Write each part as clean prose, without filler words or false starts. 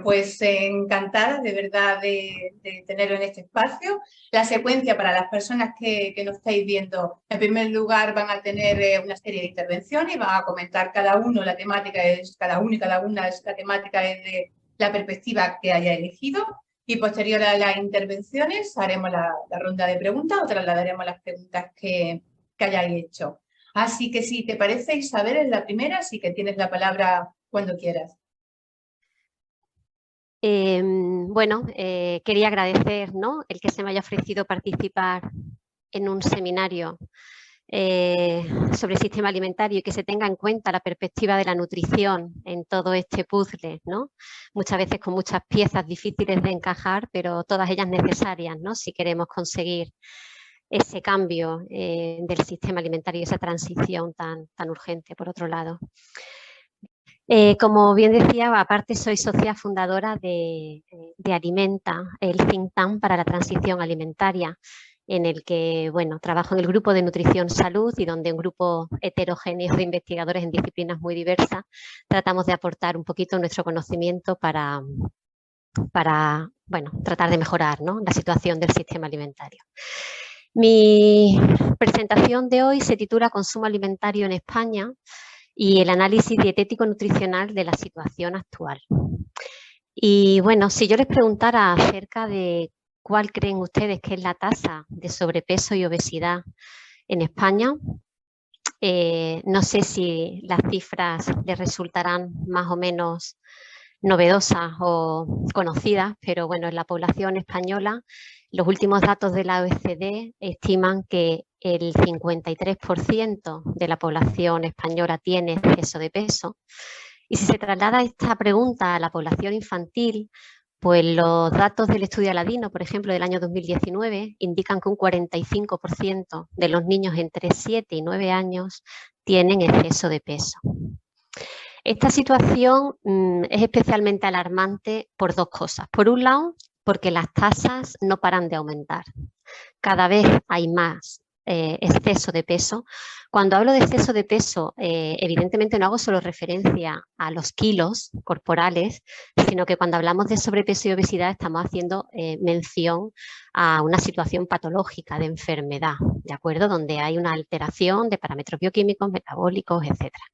Bueno, pues encantada de verdad de tenerlo en este espacio. La secuencia para las personas que nos estáis viendo, en primer lugar van a tener una serie de intervenciones y van a comentar cada uno la temática, cada uno y cada una es la temática desde la perspectiva que haya elegido. Y posterior a las intervenciones haremos la ronda de preguntas o trasladaremos las preguntas que hayáis hecho. Así que si te parece, Isabel, es la primera, así que tienes la palabra cuando quieras. Quería agradecer, ¿no?, el que se me haya ofrecido participar en un seminario sobre el sistema alimentario y que se tenga en cuenta la perspectiva de la nutrición en todo este puzzle, ¿no? Muchas veces con muchas piezas difíciles de encajar, pero todas ellas necesarias, ¿no?, si queremos conseguir ese cambio del sistema alimentario y esa transición tan urgente, por otro lado. Como bien decía, aparte soy socia fundadora de Alimenta, el think tank para la transición alimentaria, en el que, bueno, trabajo en el grupo de nutrición salud y donde un grupo heterogéneo de investigadores en disciplinas muy diversas tratamos de aportar un poquito nuestro conocimiento para tratar de mejorar, ¿no?, la situación del sistema alimentario. Mi presentación de hoy se titula Consumo alimentario en España y el análisis dietético-nutricional de la situación actual. Y bueno, si yo les preguntara acerca de cuál creen ustedes que es la tasa de sobrepeso y obesidad en España, no sé si las cifras les resultarán más o menos novedosas o conocidas, pero bueno, en la población española, los últimos datos de la OECD estiman que el 53% de la población española tiene exceso de peso. Y si se traslada esta pregunta a la población infantil, pues los datos del estudio Aladino, por ejemplo, del año 2019, indican que un 45% de los niños entre 7 y 9 años tienen exceso de peso. Esta situación es especialmente alarmante por dos cosas. Por un lado, porque las tasas no paran de aumentar. Cada vez hay más exceso de peso. Cuando hablo de exceso de peso, evidentemente no hago solo referencia a los kilos corporales, sino que cuando hablamos de sobrepeso y obesidad estamos haciendo mención a una situación patológica de enfermedad, ¿de acuerdo? Donde hay una alteración de parámetros bioquímicos, metabólicos, etcétera.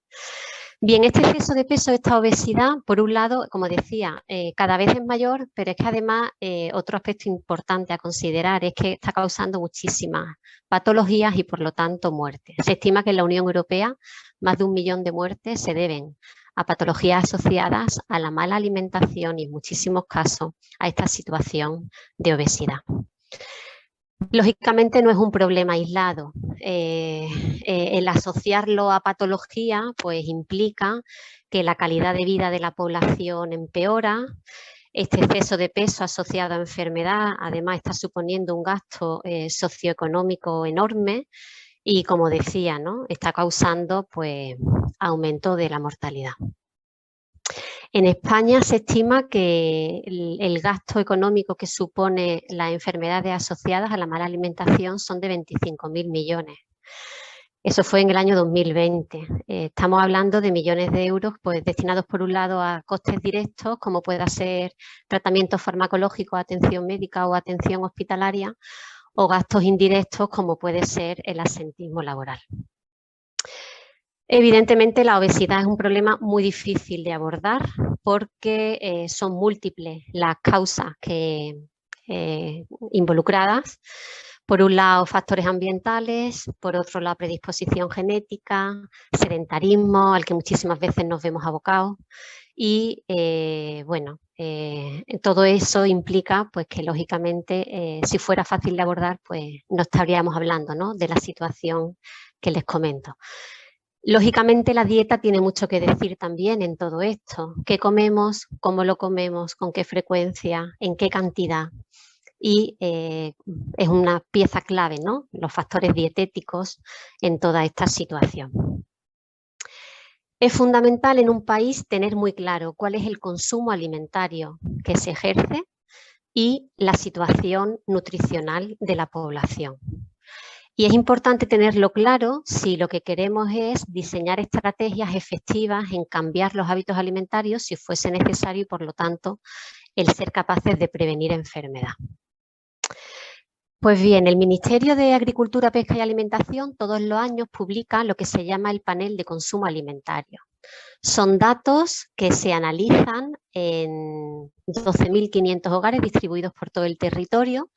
Bien, este exceso de peso, esta obesidad, por un lado, como decía, cada vez es mayor, pero es que además otro aspecto importante a considerar es que está causando muchísimas patologías y por lo tanto muertes. Se estima que en la Unión Europea más de 1 millón de muertes se deben a patologías asociadas a la mala alimentación y en muchísimos casos a esta situación de obesidad. Lógicamente no es un problema aislado. El asociarlo a patología pues implica que la calidad de vida de la población empeora. Este exceso de peso asociado a enfermedad además está suponiendo un gasto socioeconómico enorme y, como decía, ¿no?, está causando pues aumento de la mortalidad. En España se estima que el gasto económico que supone las enfermedades asociadas a la mala alimentación son de 25.000 millones. Eso fue en el año 2020. Estamos hablando de millones de euros pues, destinados por un lado a costes directos, como pueda ser tratamiento farmacológico, atención médica o atención hospitalaria, o gastos indirectos como puede ser el absentismo laboral. Evidentemente la obesidad es un problema muy difícil de abordar porque son múltiples las causas involucradas. Por un lado, factores ambientales, por otro lado, predisposición genética, sedentarismo, al que muchísimas veces nos vemos abocados. Y todo eso implica pues, que lógicamente si fuera fácil de abordar, pues no estaríamos hablando, ¿no?, de la situación que les comento. Lógicamente la dieta tiene mucho que decir también en todo esto. ¿Qué comemos? ¿Cómo lo comemos? ¿Con qué frecuencia? ¿En qué cantidad? Y es una pieza clave, ¿no?, los factores dietéticos en toda esta situación. Es fundamental en un país tener muy claro cuál es el consumo alimentario que se ejerce, y y la situación nutricional de la población. Y es importante tenerlo claro si lo que queremos es diseñar estrategias efectivas en cambiar los hábitos alimentarios si fuese necesario y, por lo tanto, el ser capaces de prevenir enfermedad. Pues bien, el Ministerio de Agricultura, Pesca y Alimentación todos los años publica lo que se llama el panel de consumo alimentario. Son datos que se analizan en 12.500 hogares distribuidos por todo el territorio,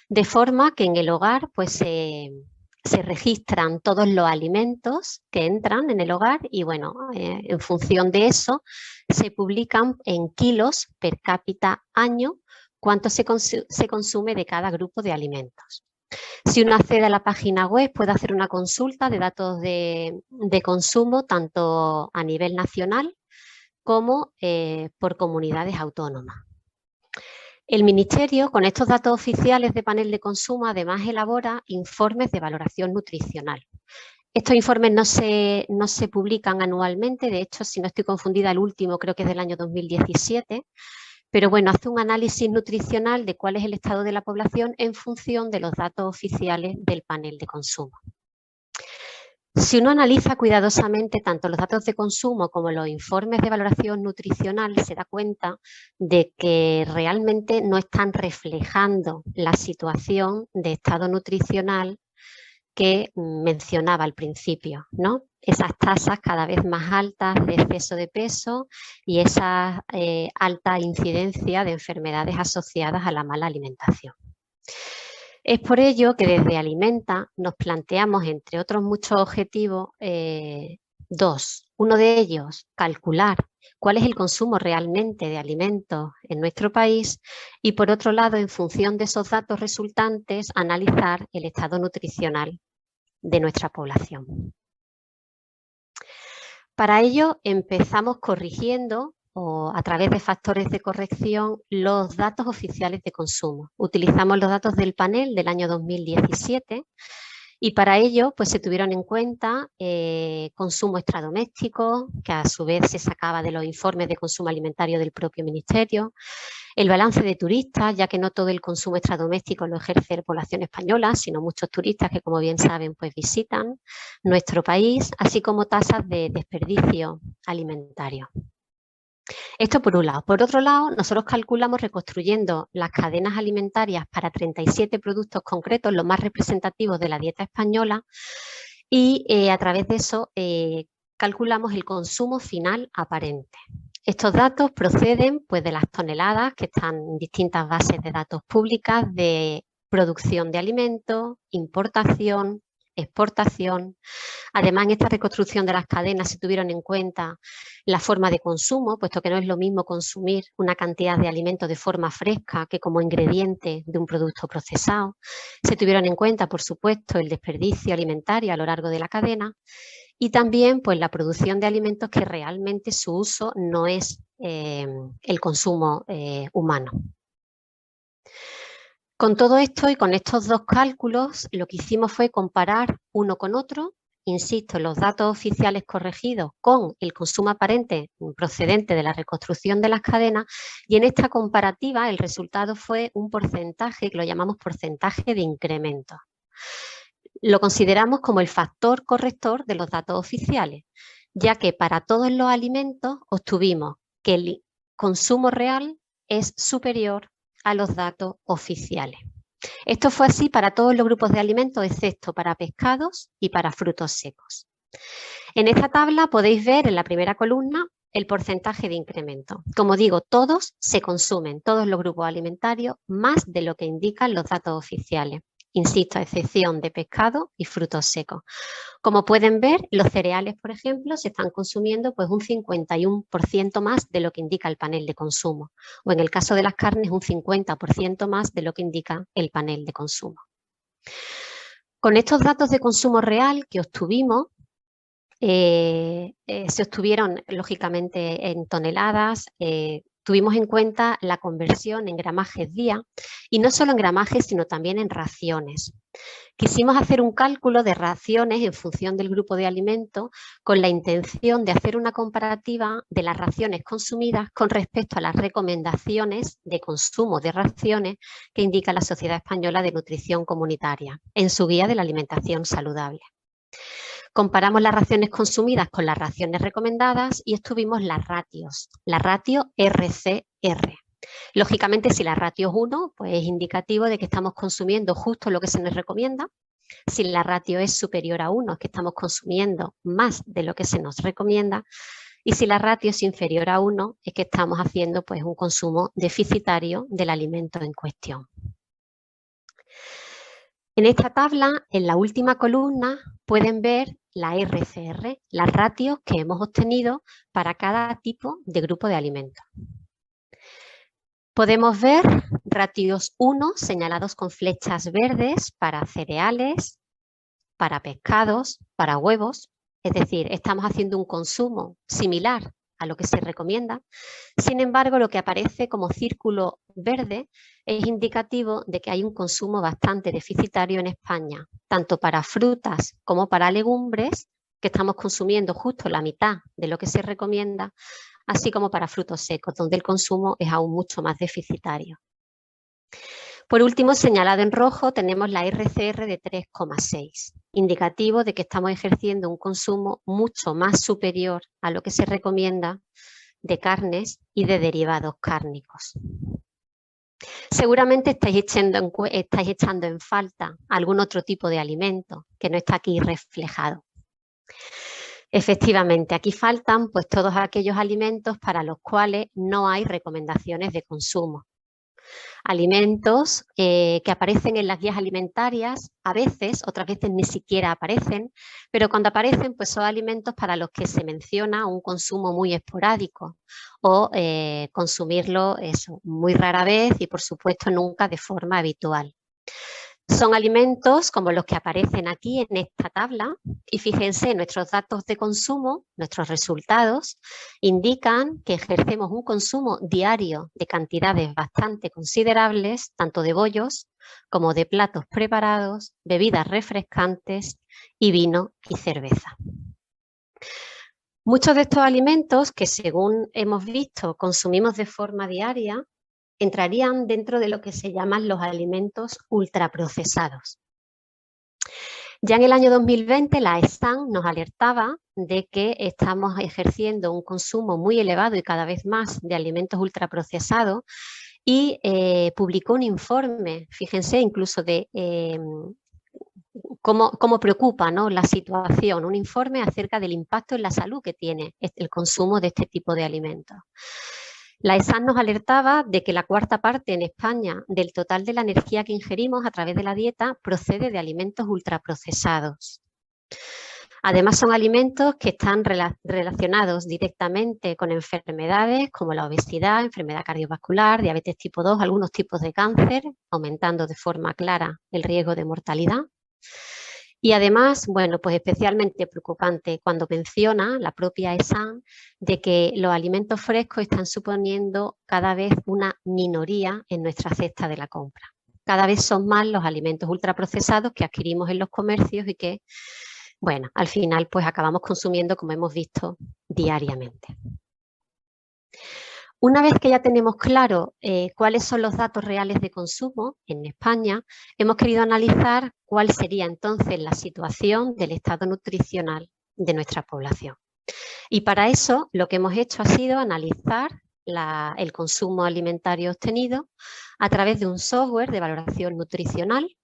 de forma que en el hogar pues, se registran todos los alimentos que entran en el hogar y, bueno, en función de eso se publican en kilos per cápita año cuánto se consume de cada grupo de alimentos. Si uno accede a la página web, puede hacer una consulta de datos de consumo tanto a nivel nacional como por comunidades autónomas. El Ministerio, con estos datos oficiales de panel de consumo, además elabora informes de valoración nutricional. Estos informes no se publican anualmente, de hecho, si no estoy confundida, el último creo que es del año 2017, pero bueno, hace un análisis nutricional de cuál es el estado de la población en función de los datos oficiales del panel de consumo. Si uno analiza cuidadosamente tanto los datos de consumo como los informes de valoración nutricional, se da cuenta de que realmente no están reflejando la situación de estado nutricional que mencionaba al principio, ¿no? Esas tasas cada vez más altas de exceso de peso y esa alta incidencia de enfermedades asociadas a la mala alimentación. Es por ello que desde Alimenta nos planteamos, entre otros muchos objetivos, dos. Uno de ellos, calcular cuál es el consumo realmente de alimentos en nuestro país y, por otro lado, en función de esos datos resultantes, analizar el estado nutricional de nuestra población. Para ello, empezamos corrigiendo o a través de factores de corrección los datos oficiales de consumo. Utilizamos los datos del panel del año 2017 y para ello pues, se tuvieron en cuenta consumo extradoméstico, que a su vez se sacaba de los informes de consumo alimentario del propio Ministerio, el balance de turistas, ya que no todo el consumo extradoméstico lo ejerce la población española, sino muchos turistas que, como bien saben, pues visitan nuestro país, así como tasas de desperdicio alimentario. Esto por un lado. Por otro lado, nosotros calculamos reconstruyendo las cadenas alimentarias para 37 productos concretos, los más representativos de la dieta española, y a través de eso calculamos el consumo final aparente. Estos datos proceden pues, de las toneladas que están en distintas bases de datos públicas de producción de alimentos, importación, exportación. Además, en esta reconstrucción de las cadenas se tuvieron en cuenta la forma de consumo, puesto que no es lo mismo consumir una cantidad de alimentos de forma fresca que como ingrediente de un producto procesado. Se tuvieron en cuenta, por supuesto, el desperdicio alimentario a lo largo de la cadena y también pues, la producción de alimentos que realmente su uso no es el consumo humano. Con todo esto y con estos dos cálculos, lo que hicimos fue comparar uno con otro, insisto, los datos oficiales corregidos con el consumo aparente procedente de la reconstrucción de las cadenas y en esta comparativa el resultado fue un porcentaje que lo llamamos porcentaje de incremento. Lo consideramos como el factor corrector de los datos oficiales, ya que para todos los alimentos obtuvimos que el consumo real es superior a los datos oficiales. Esto fue así para todos los grupos de alimentos, excepto para pescados y para frutos secos. En esta tabla podéis ver en la primera columna el porcentaje de incremento. Como digo, todos se consumen, todos los grupos alimentarios, más de lo que indican los datos oficiales. Insisto, a excepción de pescado y frutos secos. Como pueden ver, los cereales, por ejemplo, se están consumiendo pues, un 51% más de lo que indica el panel de consumo. O en el caso de las carnes, un 50% más de lo que indica el panel de consumo. Con estos datos de consumo real que obtuvimos, se obtuvieron, lógicamente, en toneladas, tuvimos en cuenta la conversión en gramajes día y no solo en gramajes, sino también en raciones. Quisimos hacer un cálculo de raciones en función del grupo de alimentos con la intención de hacer una comparativa de las raciones consumidas con respecto a las recomendaciones de consumo de raciones que indica la Sociedad Española de Nutrición Comunitaria en su guía de la alimentación saludable. Comparamos las raciones consumidas con las raciones recomendadas y obtuvimos las ratios, la ratio RCR. Lógicamente, si la ratio es 1, pues es indicativo de que estamos consumiendo justo lo que se nos recomienda. Si la ratio es superior a 1, es que estamos consumiendo más de lo que se nos recomienda. Y si la ratio es inferior a 1, es que estamos haciendo pues, un consumo deficitario del alimento en cuestión. En esta tabla, en la última columna, pueden ver la RCR, las ratios que hemos obtenido para cada tipo de grupo de alimentos. Podemos ver ratios 1 señalados con flechas verdes para cereales, para pescados, para huevos. Es decir, estamos haciendo un consumo similar a lo que se recomienda. Sin embargo, lo que aparece como círculo verde es indicativo de que hay un consumo bastante deficitario en España, tanto para frutas como para legumbres, que estamos consumiendo justo la mitad de lo que se recomienda, así como para frutos secos, donde el consumo es aún mucho más deficitario. Por último, señalado en rojo, tenemos la RCR de 3,6, indicativo de que estamos ejerciendo un consumo mucho más superior a lo que se recomienda de carnes y de derivados cárnicos. Seguramente estáis echando en falta algún otro tipo de alimento que no está aquí reflejado. Efectivamente, aquí faltan pues, todos aquellos alimentos para los cuales no hay recomendaciones de consumo. Alimentos que aparecen en las guías alimentarias, a veces, otras veces ni siquiera aparecen, pero cuando aparecen pues son alimentos para los que se menciona un consumo muy esporádico o consumirlo muy rara vez y por supuesto nunca de forma habitual. Son alimentos como los que aparecen aquí en esta tabla y fíjense, nuestros datos de consumo, nuestros resultados, indican que ejercemos un consumo diario de cantidades bastante considerables, tanto de bollos como de platos preparados, bebidas refrescantes y vino y cerveza. Muchos de estos alimentos que, según hemos visto, consumimos de forma diaria, entrarían dentro de lo que se llaman los alimentos ultraprocesados. Ya en el año 2020 la ESAN nos alertaba de que estamos ejerciendo un consumo muy elevado y cada vez más de alimentos ultraprocesados y publicó un informe, fíjense, incluso de cómo preocupa, ¿no?, la situación, un informe acerca del impacto en la salud que tiene el consumo de este tipo de alimentos. La ESAN nos alertaba de que la cuarta parte en España del total de la energía que ingerimos a través de la dieta procede de alimentos ultraprocesados. Además, son alimentos que están relacionados directamente con enfermedades como la obesidad, enfermedad cardiovascular, diabetes tipo 2, algunos tipos de cáncer, aumentando de forma clara el riesgo de mortalidad. Y además, bueno, pues especialmente preocupante cuando menciona la propia ESAN de que los alimentos frescos están suponiendo cada vez una minoría en nuestra cesta de la compra. Cada vez son más los alimentos ultraprocesados que adquirimos en los comercios y que, bueno, al final pues acabamos consumiendo, como hemos visto, diariamente. Una vez que ya tenemos claro cuáles son los datos reales de consumo en España, hemos querido analizar cuál sería entonces la situación del estado nutricional de nuestra población. Y para eso lo que hemos hecho ha sido analizar el consumo alimentario obtenido a través de un software de valoración nutricional.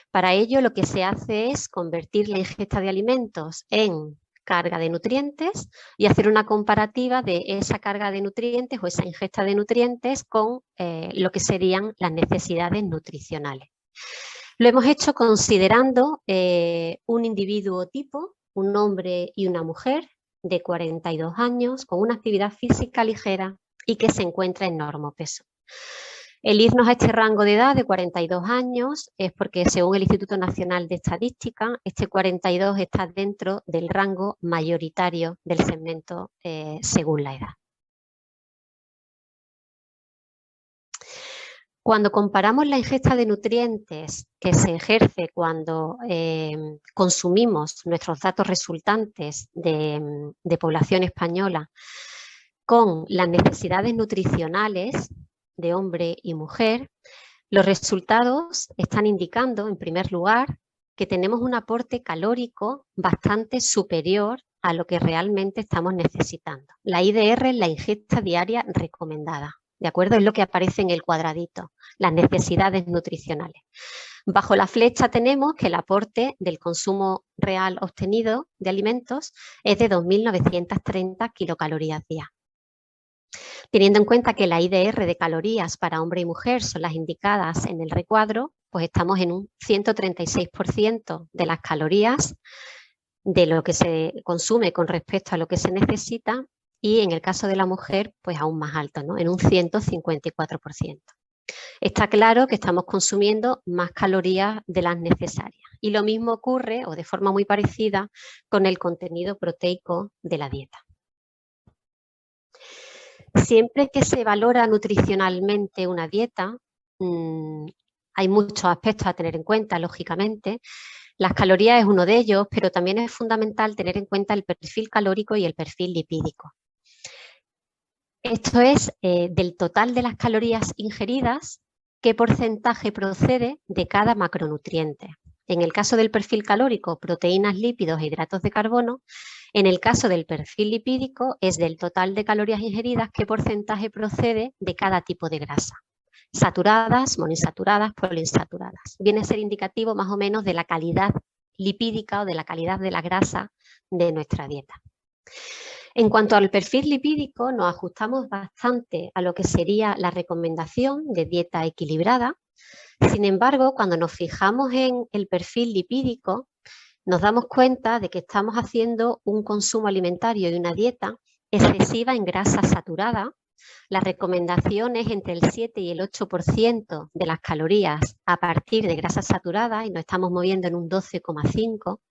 Para ello lo que se hace es convertir la ingesta de alimentos en carga de nutrientes y hacer una comparativa de esa carga de nutrientes o esa ingesta de nutrientes con lo que serían las necesidades nutricionales. Lo hemos hecho considerando un individuo tipo, un hombre y una mujer de 42 años con una actividad física ligera y que se encuentra en normopeso. El irnos a este rango de edad de 42 años es porque, según el Instituto Nacional de Estadística, este 42 está dentro del rango mayoritario del segmento según la edad. Cuando comparamos la ingesta de nutrientes que se ejerce cuando consumimos nuestros datos resultantes de población española con las necesidades nutricionales de hombre y mujer, los resultados están indicando, en primer lugar, que tenemos un aporte calórico bastante superior a lo que realmente estamos necesitando. La IDR es la ingesta diaria recomendada, ¿de acuerdo? Es lo que aparece en el cuadradito, las necesidades nutricionales. Bajo la flecha tenemos que el aporte del consumo real obtenido de alimentos es de 2.930 kilocalorías día. Teniendo en cuenta que la IDR de calorías para hombre y mujer son las indicadas en el recuadro, pues estamos en un 136% de las calorías de lo que se consume con respecto a lo que se necesita, y en el caso de la mujer, pues aún más alto, ¿no? En un 154%. Está claro que estamos consumiendo más calorías de las necesarias. Y lo mismo ocurre, o de forma muy parecida, con el contenido proteico de la dieta. Siempre que se valora nutricionalmente una dieta, hay muchos aspectos a tener en cuenta, lógicamente. Las calorías es uno de ellos, pero también es fundamental tener en cuenta el perfil calórico y el perfil lipídico. Esto es del total de las calorías ingeridas, qué porcentaje procede de cada macronutriente. En el caso del perfil calórico, proteínas, lípidos e hidratos de carbono. En el caso del perfil lipídico, es del total de calorías ingeridas, qué porcentaje procede de cada tipo de grasa. Saturadas, monoinsaturadas, poliinsaturadas. Viene a ser indicativo más o menos de la calidad lipídica o de la calidad de la grasa de nuestra dieta. En cuanto al perfil lipídico, nos ajustamos bastante a lo que sería la recomendación de dieta equilibrada. Sin embargo, cuando nos fijamos en el perfil lipídico, nos damos cuenta de que estamos haciendo un consumo alimentario y una dieta excesiva en grasa saturada. La recomendación es entre el 7 y el 8% de las calorías a partir de grasa saturada, y nos estamos moviendo en un 12,5%.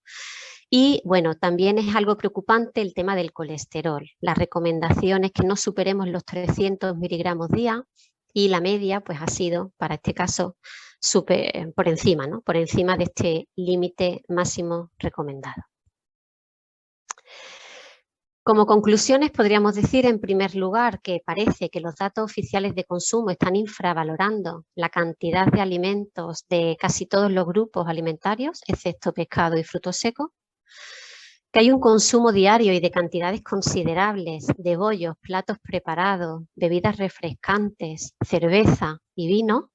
Y bueno, también es algo preocupante el tema del colesterol. La recomendación es que no superemos los 300 miligramos día, y la media pues ha sido, para este caso, por encima, ¿no? Por encima de este límite máximo recomendado. Como conclusiones podríamos decir, en primer lugar, que parece que los datos oficiales de consumo están infravalorando la cantidad de alimentos de casi todos los grupos alimentarios, excepto pescado y frutos secos, que hay un consumo diario y de cantidades considerables de bollos, platos preparados, bebidas refrescantes, cerveza y vino,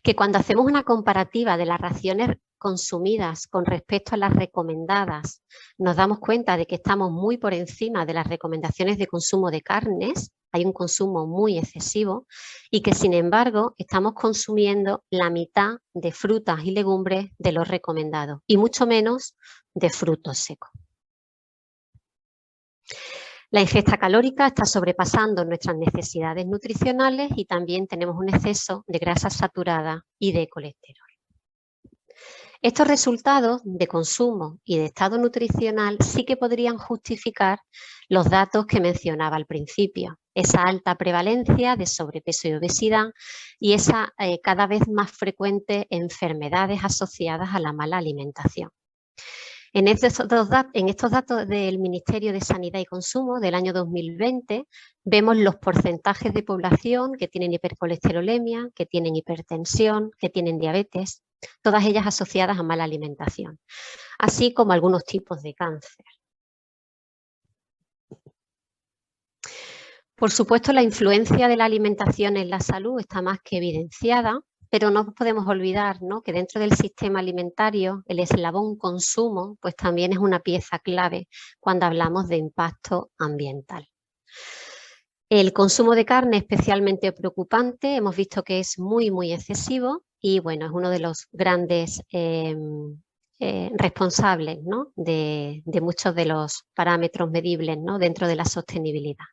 que cuando hacemos una comparativa de las raciones consumidas con respecto a las recomendadas, nos damos cuenta de que estamos muy por encima de las recomendaciones de consumo de carnes, hay un consumo muy excesivo, y que sin embargo estamos consumiendo la mitad de frutas y legumbres de los recomendados, y mucho menos de frutos secos. La ingesta calórica está sobrepasando nuestras necesidades nutricionales, y también tenemos un exceso de grasa saturada y de colesterol. Estos resultados de consumo y de estado nutricional sí que podrían justificar los datos que mencionaba al principio, esa alta prevalencia de sobrepeso y obesidad y esa cada vez más frecuente enfermedades asociadas a la mala alimentación. En estos datos del Ministerio de Sanidad y Consumo del año 2020 vemos los porcentajes de población que tienen hipercolesterolemia, que tienen hipertensión, que tienen diabetes, todas ellas asociadas a mala alimentación, así como algunos tipos de cáncer. Por supuesto, la influencia de la alimentación en la salud está más que evidenciada, pero no podemos olvidar, ¿no?, que dentro del sistema alimentario el eslabón consumo pues también es una pieza clave cuando hablamos de impacto ambiental. El consumo de carne es especialmente preocupante, hemos visto que es muy excesivo y bueno, es uno de los grandes responsables, ¿no?, de muchos de los parámetros medibles, ¿no?, dentro de la sostenibilidad.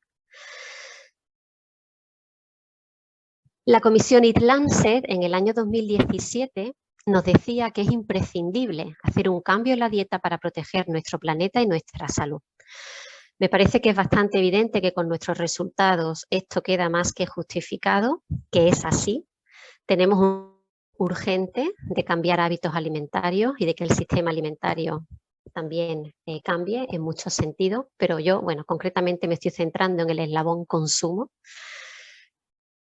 La Comisión Eat Lancet en el año 2017 nos decía que es imprescindible hacer un cambio en la dieta para proteger nuestro planeta y nuestra salud. Me parece que es bastante evidente que con nuestros resultados esto queda más que justificado, que es así. Tenemos un urgente de cambiar hábitos alimentarios y de que el sistema alimentario también cambie en muchos sentidos, pero yo, bueno, concretamente me estoy centrando en el eslabón consumo.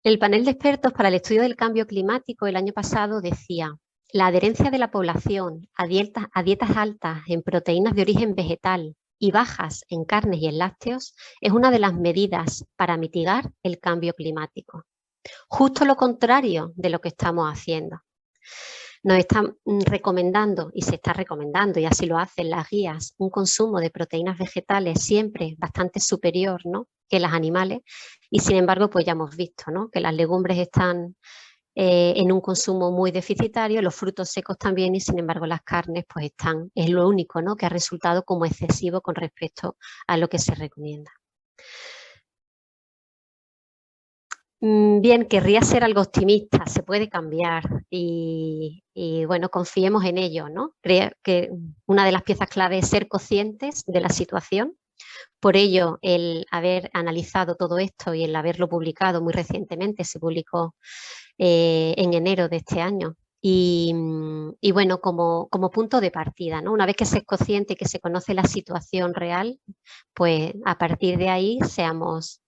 El panel de expertos para el estudio del cambio climático el año pasado decía: la adherencia de la población a dietas altas en proteínas de origen vegetal y bajas en carnes y en lácteos es una de las medidas para mitigar el cambio climático. Justo lo contrario de lo que estamos haciendo. Nos están recomendando, y se está recomendando, y así lo hacen las guías, un consumo de proteínas vegetales siempre bastante superior, ¿no?, que las animales, y sin embargo, pues ya hemos visto, ¿no?, que las legumbres están en un consumo muy deficitario, los frutos secos también, y sin embargo las carnes pues están, es lo único, ¿no?, que ha resultado como excesivo con respecto a lo que se recomienda. Bien, querría ser algo optimista, se puede cambiar y bueno, confiemos en ello, ¿no? Creo que una de las piezas clave es ser conscientes de la situación. Por ello, el haber analizado todo esto y el haberlo publicado muy recientemente, se publicó en enero de este año. Y bueno, como punto de partida, ¿no? Una vez que se es consciente y que se conoce la situación real, pues a partir de ahí seamos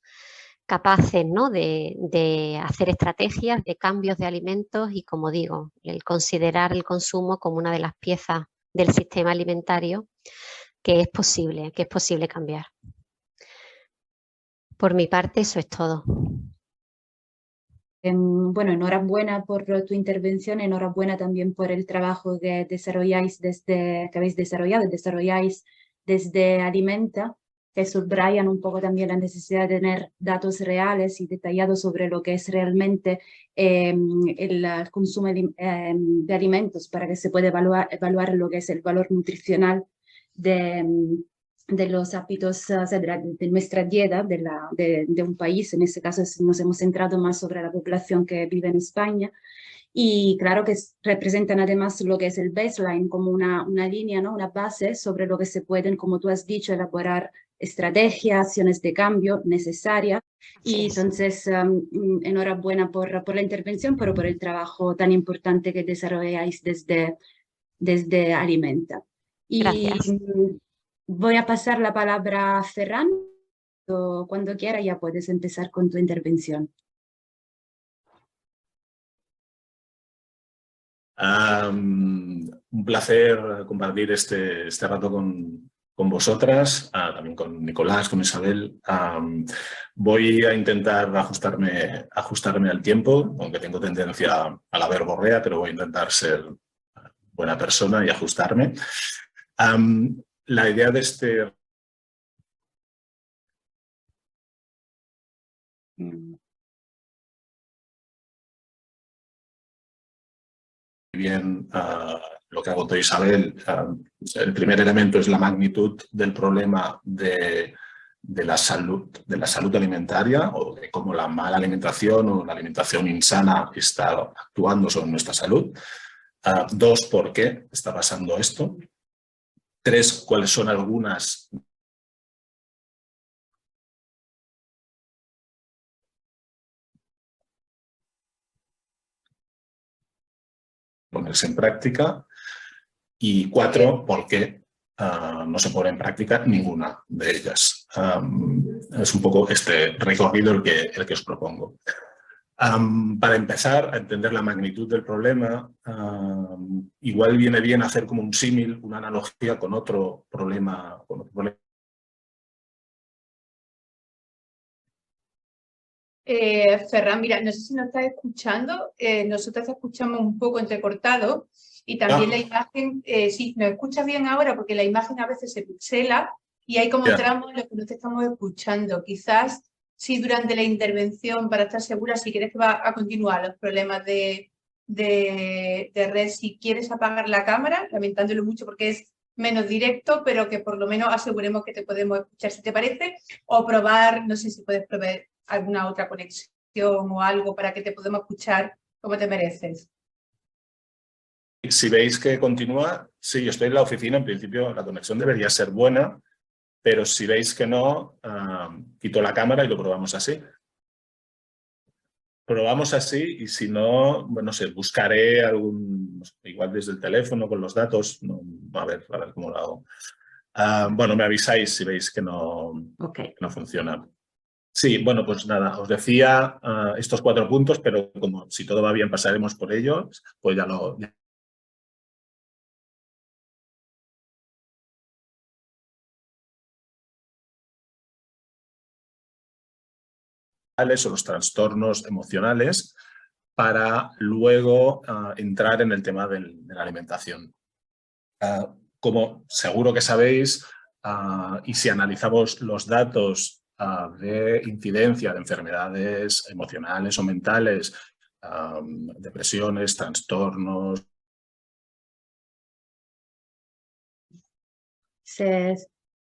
capaces, ¿no?, de hacer estrategias de cambios de alimentos y, como digo, el considerar el consumo como una de las piezas del sistema alimentario que es posible cambiar. Por mi parte, eso es todo. Bueno, enhorabuena por tu intervención, enhorabuena también por el trabajo que desarrolláis desarrolláis desde Alimenta, que subrayan un poco también la necesidad de tener datos reales y detallados sobre lo que es realmente el consumo de alimentos para que se pueda evaluar lo que es el valor nutricional de los hábitos, o sea, de nuestra dieta, de un país. En este caso nos hemos centrado más sobre la población que vive en España. Y claro que representan además lo que es el baseline, como una línea, ¿no?, una base sobre lo que se pueden, como tú has dicho, elaborar estrategias, acciones de cambio necesarias. Y entonces, enhorabuena por la intervención, pero por el trabajo tan importante que desarrolláis desde Alimenta. Gracias. Y voy a pasar la palabra a Ferran. Cuando quiera ya puedes empezar con tu intervención. Un placer compartir este rato con vosotras, también con Nicolás, con Isabel. Voy a intentar ajustarme al tiempo, aunque tengo tendencia a la verborrea, pero voy a intentar ser buena persona y ajustarme. La idea de este... Bien, lo que ha contado Isabel, el primer elemento es la magnitud del problema de la salud alimentaria, o de cómo la mala alimentación o la alimentación insana está actuando sobre nuestra salud. 2, ¿por qué está pasando esto? 3, ¿cuáles son algunas ponerse en práctica? Y 4, ¿por qué no se pone en práctica ninguna de ellas? Es un poco este recorrido el que os propongo. Para empezar a entender la magnitud del problema, igual viene bien hacer como un símil, una analogía con otro problema. Ferran, mira, no sé si nos estás escuchando, nosotros te escuchamos un poco entrecortado y también la imagen, sí, nos escuchas bien ahora porque la imagen a veces se pixela y hay como tramos en los que no te estamos escuchando. Quizás sí durante la intervención, para estar segura, si quieres que va a continuar los problemas de red, si quieres apagar la cámara, lamentándolo mucho porque es menos directo, pero que por lo menos aseguremos que te podemos escuchar, si te parece, o probar, no sé si puedes probar alguna otra conexión o algo para que te podamos escuchar como te mereces. Si veis que continúa, sí, yo estoy en la oficina, en principio la conexión debería ser buena, pero si veis que no, quito la cámara y lo probamos así. Probamos así y si no, bueno, no sé, buscaré algún, igual desde el teléfono con los datos, no, a ver cómo lo hago. Bueno, me avisáis si veis que no, que no funciona. Sí, bueno, pues nada, os decía estos 4 puntos, pero como si todo va bien pasaremos por ellos, pues ya lo... o los trastornos emocionales para luego entrar en el tema de la alimentación. Como seguro que sabéis, y si analizamos los datos de incidencia de enfermedades emocionales o mentales, depresiones, trastornos...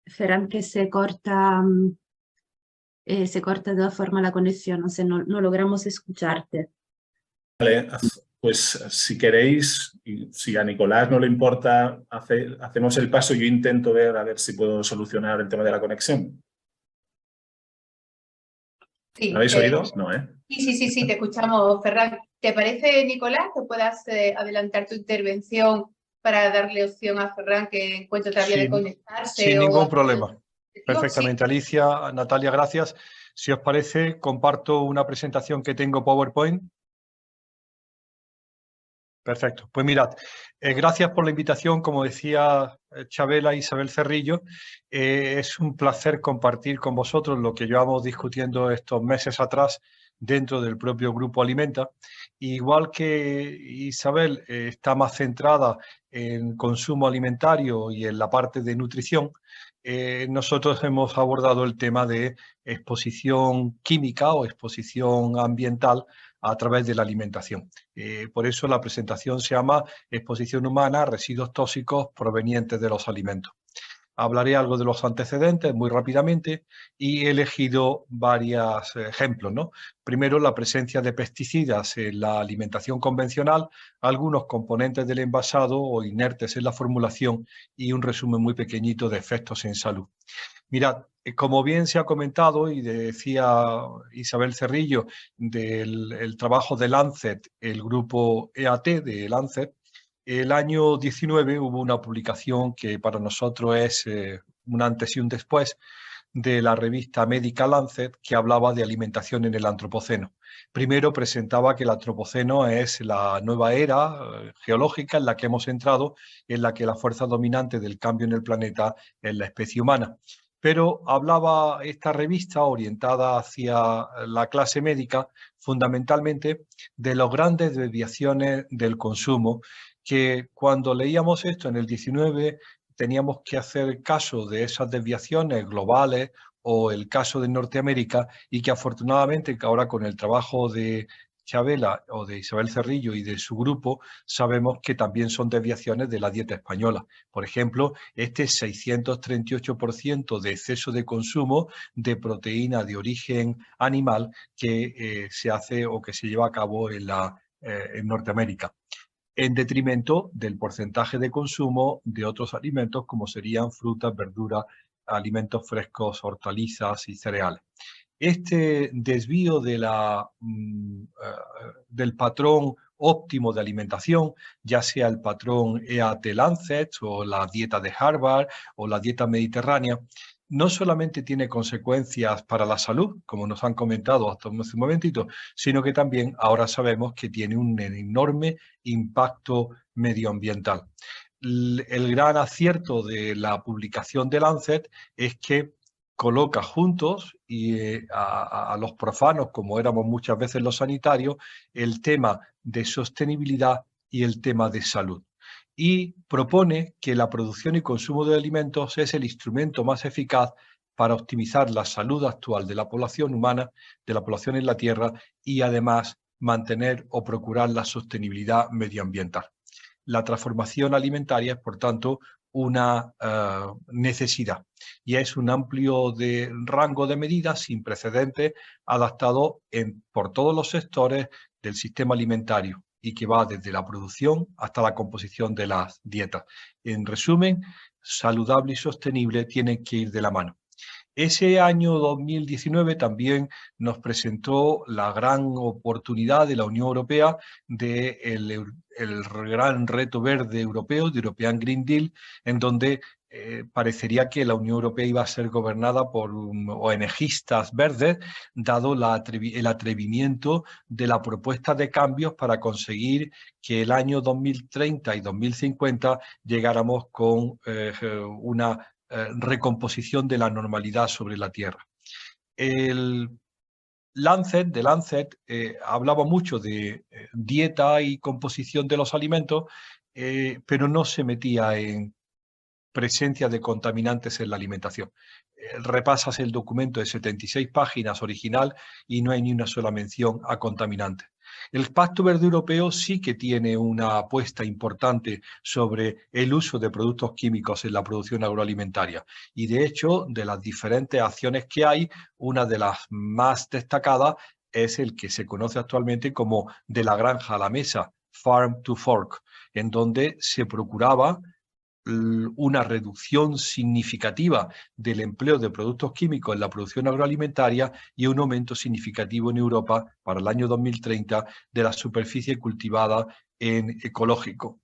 Ferran, que se corta de todas formas la conexión, o sea, no logramos escucharte. Vale, pues si queréis, y si a Nicolás no le importa, hacemos el paso y yo intento ver a ver si puedo solucionar el tema de la conexión. Sí, ¿Me habéis oído? No, ¿eh? Sí, te escuchamos, Ferran. ¿Te parece, Nicolás, que puedas adelantar tu intervención para darle opción a Ferran que encuentre otra vía de conectarse? Sin ningún problema. Perfectamente, Alicia, Natalia, gracias. Si os parece, comparto una presentación que tengo PowerPoint. Perfecto. Pues mirad, gracias por la invitación. Como decía Chabela, Isabel Cerrillo, es un placer compartir con vosotros lo que llevamos discutiendo estos meses atrás dentro del propio Grupo Alimenta. Igual que Isabel está más centrada en consumo alimentario y en la parte de nutrición, nosotros hemos abordado el tema de exposición química o exposición ambiental a través de la alimentación. Por eso la presentación se llama Exposición humana a residuos tóxicos provenientes de los alimentos. Hablaré algo de los antecedentes muy rápidamente y he elegido varios ejemplos, ¿no? Primero, la presencia de pesticidas en la alimentación convencional, algunos componentes del envasado o inertes en la formulación y un resumen muy pequeñito de efectos en salud. Mirad, como bien se ha comentado y decía Isabel Cerrillo del trabajo de Lancet, el grupo EAT de Lancet, el año 19 hubo una publicación que para nosotros es un antes y un después de la revista médica Lancet, que hablaba de alimentación en el antropoceno. Primero presentaba que el antropoceno es la nueva era geológica en la que hemos entrado, en la que la fuerza dominante del cambio en el planeta es la especie humana. Pero hablaba esta revista orientada hacia la clase médica fundamentalmente de las grandes desviaciones del consumo, que cuando leíamos esto en el 19 teníamos que hacer caso de esas desviaciones globales o el caso de Norteamérica, y que afortunadamente que ahora con el trabajo de Chabela o de Isabel Cerrillo y de su grupo sabemos que también son desviaciones de la dieta española. Por ejemplo, este 638% de exceso de consumo de proteína de origen animal que se hace o que se lleva a cabo en Norteamérica, en detrimento del porcentaje de consumo de otros alimentos como serían frutas, verduras, alimentos frescos, hortalizas y cereales. Este desvío de del patrón óptimo de alimentación, ya sea el patrón EAT Lancet o la dieta de Harvard o la dieta mediterránea, no solamente tiene consecuencias para la salud, como nos han comentado hasta hace un momentito, sino que también ahora sabemos que tiene un enorme impacto medioambiental. El gran acierto de la publicación de Lancet es que coloca juntos y a los profanos, como éramos muchas veces los sanitarios, el tema de sostenibilidad y el tema de salud. Y propone que la producción y consumo de alimentos es el instrumento más eficaz para optimizar la salud actual de la población humana, de la población en la Tierra, y además mantener o procurar la sostenibilidad medioambiental. La transformación alimentaria es, por tanto, una necesidad y es un amplio rango de medidas sin precedentes adaptado por todos los sectores del sistema alimentario, y que va desde la producción hasta la composición de las dietas. En resumen, saludable y sostenible tienen que ir de la mano. Ese año 2019 también nos presentó la gran oportunidad de la Unión Europea del gran reto verde europeo, de European Green Deal, en donde parecería que la Unión Europea iba a ser gobernada por ONGistas verdes, dado el atrevimiento de la propuesta de cambios para conseguir que el año 2030 y 2050 llegáramos con una recomposición de la normalidad sobre la Tierra. El Lancet hablaba mucho de dieta y composición de los alimentos, pero no se metía en presencia de contaminantes en la alimentación. Repasas el documento de 76 páginas original y no hay ni una sola mención a contaminantes. El Pacto Verde Europeo sí que tiene una apuesta importante sobre el uso de productos químicos en la producción agroalimentaria y, de hecho, de las diferentes acciones que hay, una de las más destacadas es el que se conoce actualmente como de la granja a la mesa, Farm to Fork, en donde se procuraba una reducción significativa del empleo de productos químicos en la producción agroalimentaria y un aumento significativo en Europa para el año 2030 de la superficie cultivada en ecológico.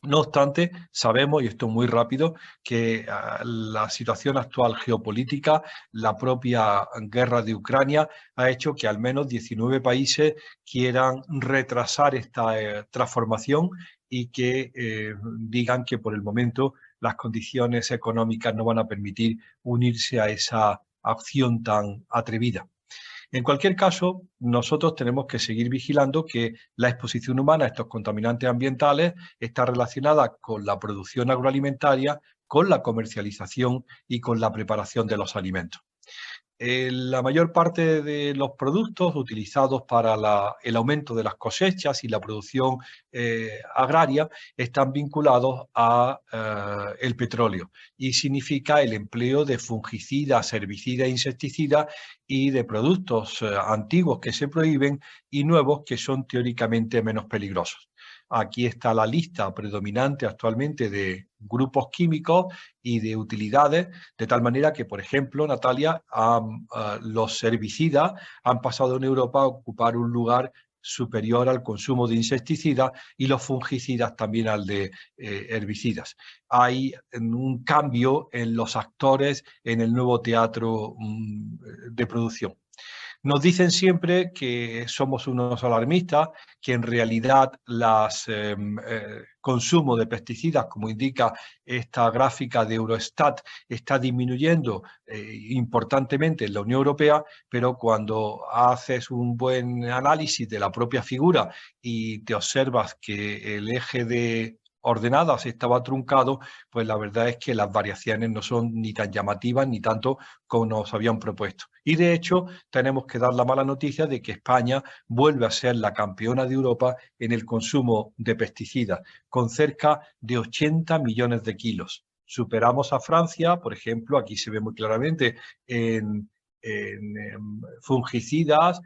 No obstante, sabemos, y esto muy rápido, que la situación actual geopolítica, la propia guerra de Ucrania, ha hecho que al menos 19 países quieran retrasar esta transformación y que digan que por el momento las condiciones económicas no van a permitir unirse a esa acción tan atrevida. En cualquier caso, nosotros tenemos que seguir vigilando que la exposición humana a estos contaminantes ambientales está relacionada con la producción agroalimentaria, con la comercialización y con la preparación de los alimentos. La mayor parte de los productos utilizados para el aumento de las cosechas y la producción agraria están vinculados a el petróleo y significa el empleo de fungicidas, herbicidas, insecticidas y de productos antiguos que se prohíben y nuevos que son teóricamente menos peligrosos. Aquí está la lista predominante actualmente de grupos químicos y de utilidades, de tal manera que, por ejemplo, Natalia, los herbicidas han pasado en Europa a ocupar un lugar superior al consumo de insecticidas y los fungicidas también al de herbicidas. Hay un cambio en los actores en el nuevo teatro de producción. Nos dicen siempre que somos unos alarmistas, que en realidad el consumo de pesticidas, como indica esta gráfica de Eurostat, está disminuyendo importantemente en la Unión Europea, pero cuando haces un buen análisis de la propia figura y te observas que el eje de ordenadas estaba truncado, pues la verdad es que las variaciones no son ni tan llamativas ni tanto como nos habían propuesto. Y de hecho tenemos que dar la mala noticia de que España vuelve a ser la campeona de Europa en el consumo de pesticidas, con cerca de 80 millones de kilos. Superamos a Francia, por ejemplo, aquí se ve muy claramente en fungicidas,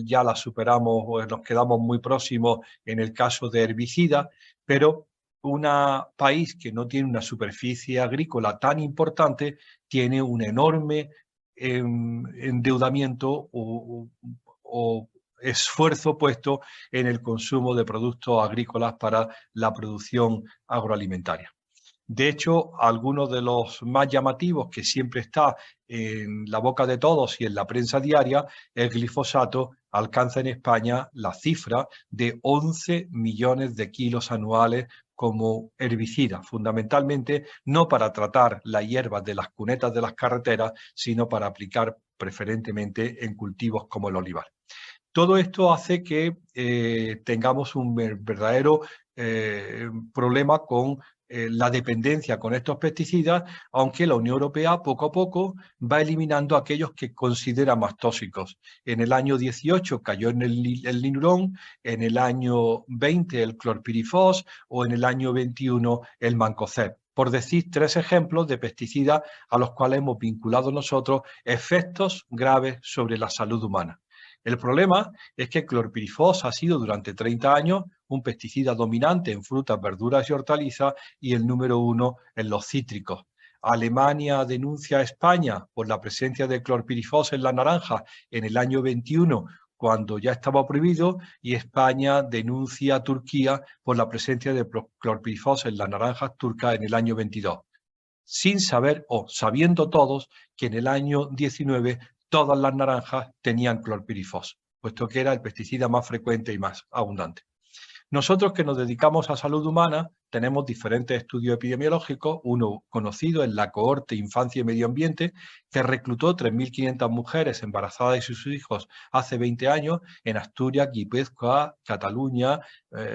ya la superamos o nos quedamos muy próximos en el caso de herbicidas, pero un país que no tiene una superficie agrícola tan importante tiene un enorme endeudamiento o esfuerzo puesto en el consumo de productos agrícolas para la producción agroalimentaria. De hecho, algunos de los más llamativos que siempre está en la boca de todos y en la prensa diaria, el glifosato alcanza en España la cifra de 11 millones de kilos anuales como herbicida, fundamentalmente no para tratar las hierbas de las cunetas de las carreteras, sino para aplicar preferentemente en cultivos como el olivar. Todo esto hace que tengamos un verdadero problema con la dependencia con estos pesticidas, aunque la Unión Europea poco a poco va eliminando aquellos que considera más tóxicos. En el año 18 cayó en el linurón, en el año 20 el clorpirifos o en el año 21 el mancozeb. Por decir 3 ejemplos de pesticidas a los cuales hemos vinculado nosotros efectos graves sobre la salud humana. El problema es que clorpirifos ha sido durante 30 años un pesticida dominante en frutas, verduras y hortalizas y el número 1 en los cítricos. Alemania denuncia a España por la presencia de clorpirifos en la naranja en el año 21, cuando ya estaba prohibido, y España denuncia a Turquía por la presencia de clorpirifos en las naranjas turcas en el año 22, sin saber o sabiendo todos que en el año 19 todas las naranjas tenían clorpirifos, puesto que era el pesticida más frecuente y más abundante. Nosotros que nos dedicamos a salud humana tenemos diferentes estudios epidemiológicos, uno conocido en la cohorte Infancia y Medio Ambiente, que reclutó 3.500 mujeres embarazadas y sus hijos hace 20 años en Asturias, Guipúzcoa, Cataluña,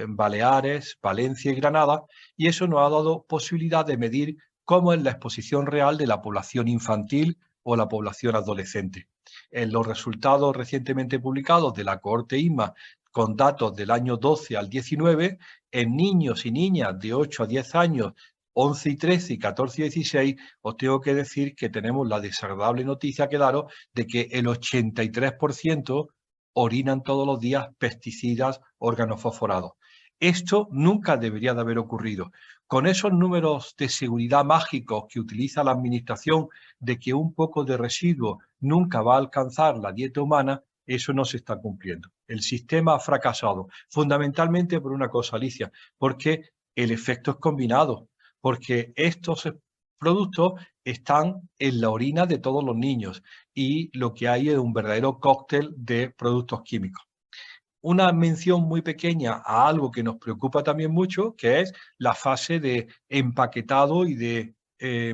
Baleares, Valencia y Granada, y eso nos ha dado posibilidad de medir cómo es la exposición real de la población infantil o la población adolescente. En los resultados recientemente publicados de la cohorte INMA, con datos del año 12 al 19, en niños y niñas de 8 a 10 años, 11 y 13 y 14 y 16, os tengo que decir que tenemos la desagradable noticia que daros de que el 83% orinan todos los días pesticidas organofosforados. Esto nunca debería de haber ocurrido. Con esos números de seguridad mágicos que utiliza la administración de que un poco de residuo nunca va a alcanzar la dieta humana, eso no se está cumpliendo. El sistema ha fracasado, fundamentalmente por una cosa, Alicia, porque el efecto es combinado, porque estos productos están en la orina de todos los niños y lo que hay es un verdadero cóctel de productos químicos. Una mención muy pequeña a algo que nos preocupa también mucho, que es la fase de empaquetado y de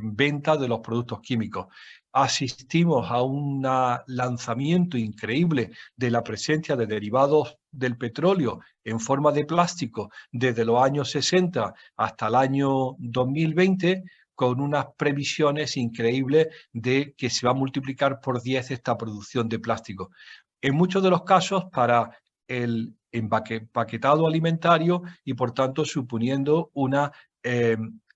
venta de los productos químicos. Asistimos a un lanzamiento increíble de la presencia de derivados del petróleo en forma de plástico desde los años 60 hasta el año 2020, con unas previsiones increíbles de que se va a multiplicar por 10 esta producción de plástico. En muchos de los casos para el empaquetado alimentario y, por tanto, suponiendo una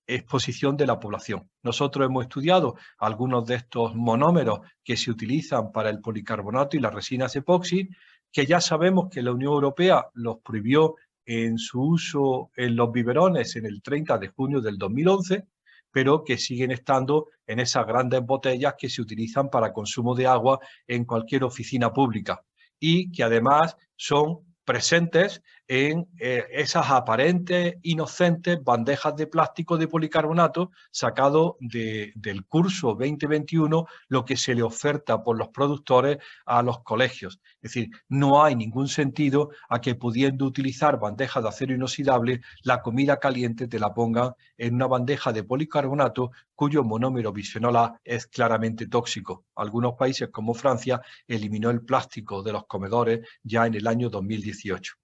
exposición de la población. Nosotros hemos estudiado algunos de estos monómeros que se utilizan para el policarbonato y las resinas epoxi, que ya sabemos que la Unión Europea los prohibió en su uso en los biberones en el 30 de junio del 2011, pero que siguen estando en esas grandes botellas que se utilizan para consumo de agua en cualquier oficina pública y que además son presentes en esas aparentes, inocentes bandejas de plástico de policarbonato sacado del curso 2021, lo que se le oferta por los productores a los colegios. Es decir, no hay ningún sentido a que pudiendo utilizar bandejas de acero inoxidable, la comida caliente te la pongan en una bandeja de policarbonato cuyo monómero bisfenol A es claramente tóxico. Algunos países como Francia eliminó el plástico de los comedores ya en el año 2018.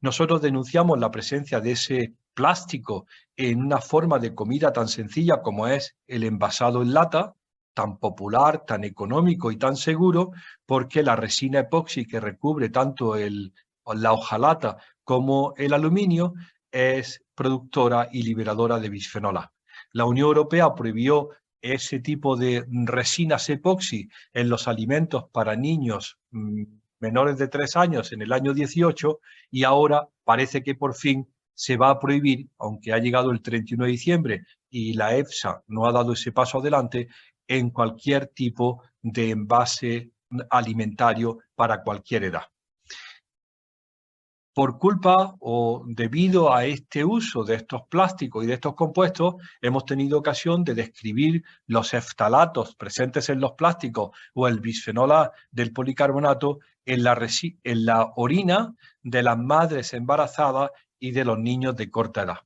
Nosotros denunciamos la presencia de ese plástico en una forma de comida tan sencilla como es el envasado en lata, tan popular, tan económico y tan seguro, porque la resina epoxi que recubre tanto la hojalata como el aluminio es productora y liberadora de bisfenol A. La Unión Europea prohibió ese tipo de resinas epoxi en los alimentos para niños menores de 3 años en el año 18 y ahora parece que por fin se va a prohibir, aunque ha llegado el 31 de diciembre y la EFSA no ha dado ese paso adelante, en cualquier tipo de envase alimentario para cualquier edad. Por culpa o debido a este uso de estos plásticos y de estos compuestos, hemos tenido ocasión de describir los eftalatos presentes en los plásticos o el bisfenol A del policarbonato en la orina de las madres embarazadas y de los niños de corta edad.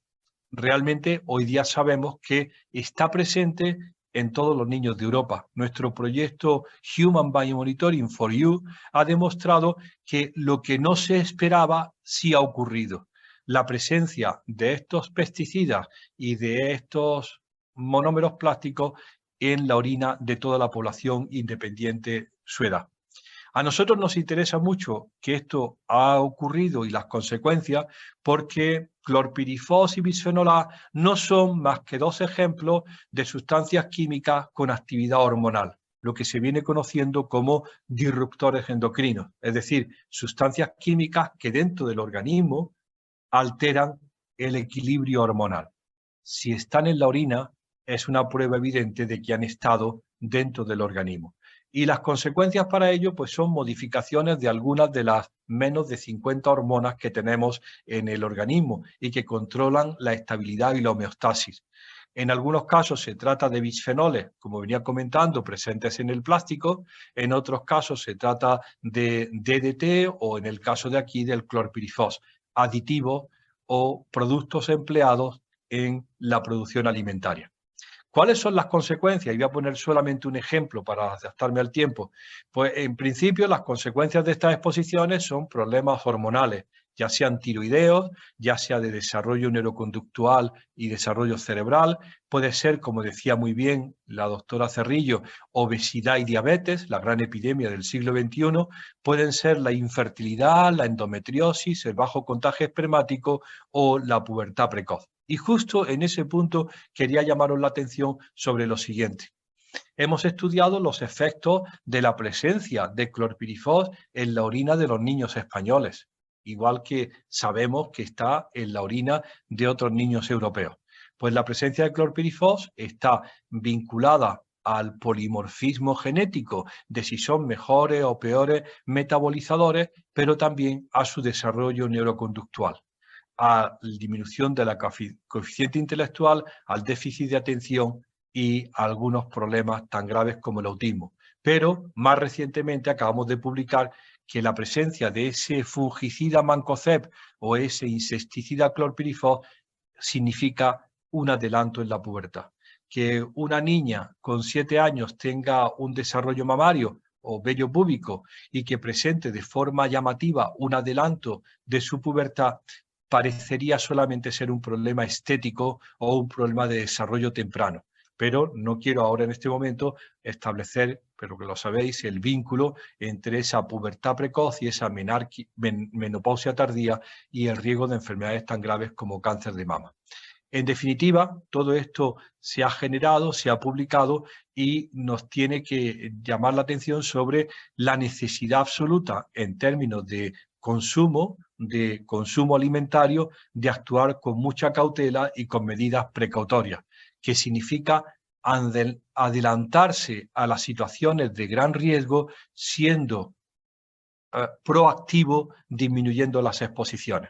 Realmente hoy día sabemos que está presente en todos los niños de Europa. Nuestro proyecto Human Biomonitoring for You ha demostrado que lo que no se esperaba sí ha ocurrido. La presencia de estos pesticidas y de estos monómeros plásticos en la orina de toda la población independiente su edad. A nosotros nos interesa mucho que esto ha ocurrido y las consecuencias porque clorpirifos y bisfenol A no son más que 2 ejemplos de sustancias químicas con actividad hormonal. lo que se viene conociendo como disruptores endocrinos, es decir, sustancias químicas que dentro del organismo alteran el equilibrio hormonal. Si están en la orina, es una prueba evidente de que han estado dentro del organismo. Y las consecuencias para ello pues, son modificaciones de algunas de las menos de 50 hormonas que tenemos en el organismo y que controlan la estabilidad y la homeostasis. En algunos casos se trata de bisfenoles, como venía comentando, presentes en el plástico. En otros casos se trata de DDT o en el caso de aquí del clorpirifos, aditivos o productos empleados en la producción alimentaria. ¿Cuáles son las consecuencias? Y voy a poner solamente un ejemplo para adaptarme al tiempo. Pues en principio las consecuencias de estas exposiciones son problemas hormonales, ya sean tiroideos, ya sea de desarrollo neuroconductual y desarrollo cerebral, puede ser, como decía muy bien la doctora Cerrillo, obesidad y diabetes, la gran epidemia del siglo XXI, pueden ser la infertilidad, la endometriosis, el bajo contagio espermático o la pubertad precoz. Y justo en ese punto quería llamaros la atención sobre lo siguiente. Hemos estudiado los efectos de la presencia de clorpirifos en la orina de los niños españoles, igual que sabemos que está en la orina de otros niños europeos. Pues la presencia de clorpirifos está vinculada al polimorfismo genético de si son mejores o peores metabolizadores, pero también a su desarrollo neuroconductual, a la disminución de la coeficiente intelectual, al déficit de atención y a algunos problemas tan graves como el autismo. Pero más recientemente acabamos de publicar que la presencia de ese fungicida mancozeb o ese insecticida clorpirifos significa un adelanto en la pubertad. Que una niña con 7 años tenga un desarrollo mamario o vello púbico y que presente de forma llamativa un adelanto de su pubertad parecería solamente ser un problema estético o un problema de desarrollo temprano. Pero no quiero ahora en este momento establecer, pero que lo sabéis, el vínculo entre esa pubertad precoz y esa menopausia tardía y el riesgo de enfermedades tan graves como cáncer de mama. En definitiva, todo esto se ha generado, se ha publicado y nos tiene que llamar la atención sobre la necesidad absoluta en términos de consumo alimentario, de actuar con mucha cautela y con medidas precautorias, que significa adelantarse a las situaciones de gran riesgo siendo proactivo, disminuyendo las exposiciones.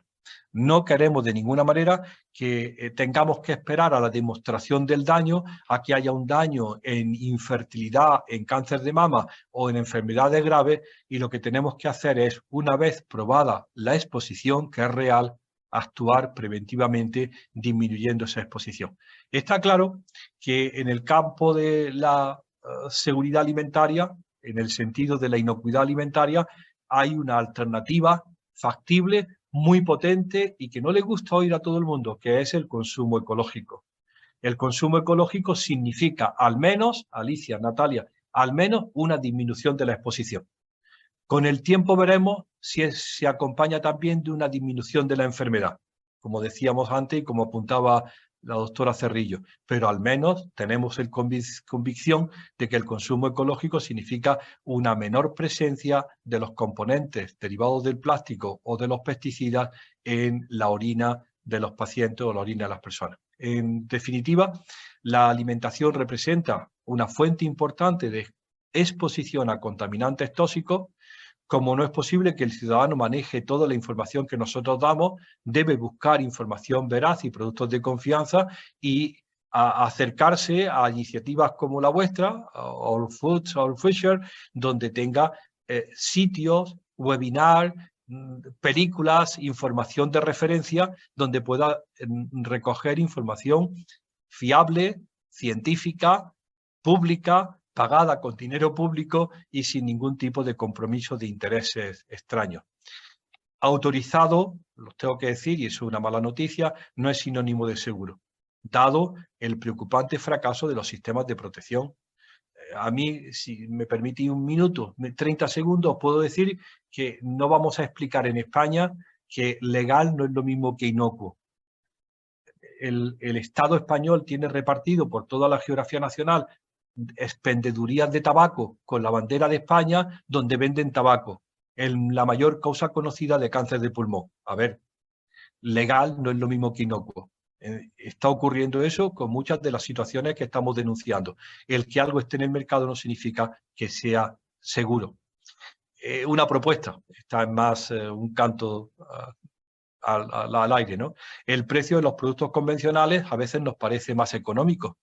No queremos de ninguna manera que tengamos que esperar a la demostración del daño, a que haya un daño en infertilidad, en cáncer de mama o en enfermedades graves, y lo que tenemos que hacer es, una vez probada la exposición, que es real, actuar preventivamente disminuyendo esa exposición. Está claro que en el campo de la seguridad alimentaria, en el sentido de la inocuidad alimentaria, hay una alternativa factible, muy potente y que no le gusta oír a todo el mundo, que es el consumo ecológico. El consumo ecológico significa al menos, Alicia, Natalia, al menos una disminución de la exposición. Con el tiempo veremos si se acompaña también de una disminución de la enfermedad, como decíamos antes y como apuntaba la doctora Cerrillo, pero al menos tenemos convicción de que el consumo ecológico significa una menor presencia de los componentes derivados del plástico o de los pesticidas en la orina de los pacientes o la orina de las personas. En definitiva, la alimentación representa una fuente importante de exposición a contaminantes tóxicos. Como no es posible que el ciudadano maneje toda la información que nosotros damos, debe buscar información veraz y productos de confianza y acercarse a iniciativas como la vuestra, All Foods, All Fisher, donde tenga sitios, webinar, películas, información de referencia, donde pueda recoger información fiable, científica, pública, pagada con dinero público y sin ningún tipo de compromiso de intereses extraños. Autorizado, lo tengo que decir, y eso es una mala noticia, no es sinónimo de seguro, dado el preocupante fracaso de los sistemas de protección. A mí, si me permitís un minuto, 30 segundos, puedo decir que no vamos a explicar en España que legal no es lo mismo que inocuo. El Estado español tiene repartido por toda la geografía nacional expendedurías de tabaco con la bandera de España donde venden tabaco, la mayor causa conocida de cáncer de pulmón. A ver, legal no es lo mismo que inocuo. Está ocurriendo eso con muchas de las situaciones que estamos denunciando. El que algo esté en el mercado no significa que sea seguro. Una propuesta, está en más un canto al aire, ¿no? El precio de los productos convencionales a veces nos parece más económico,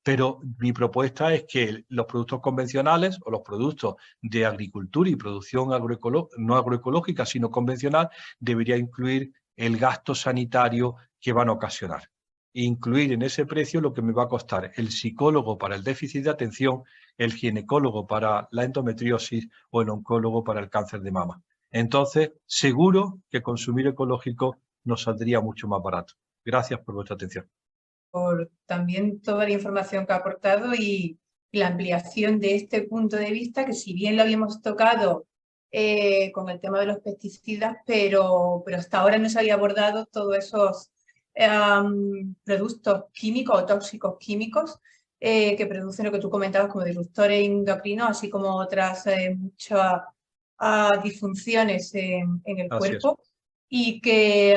pero mi propuesta es que los productos convencionales o los productos de agricultura y producción no agroecológica, sino convencional, debería incluir el gasto sanitario que van a ocasionar. Incluir en ese precio lo que me va a costar el psicólogo para el déficit de atención, el ginecólogo para la endometriosis o el oncólogo para el cáncer de mama. Entonces, seguro que consumir ecológico nos saldría mucho más barato. Gracias por vuestra atención. Por también toda la información que ha aportado y la ampliación de este punto de vista, que si bien lo habíamos tocado con el tema de los pesticidas, pero hasta ahora no se había abordado todos esos productos químicos o tóxicos químicos que producen lo que tú comentabas como disruptores endocrinos, así como otras muchas disfunciones en el cuerpo. Y que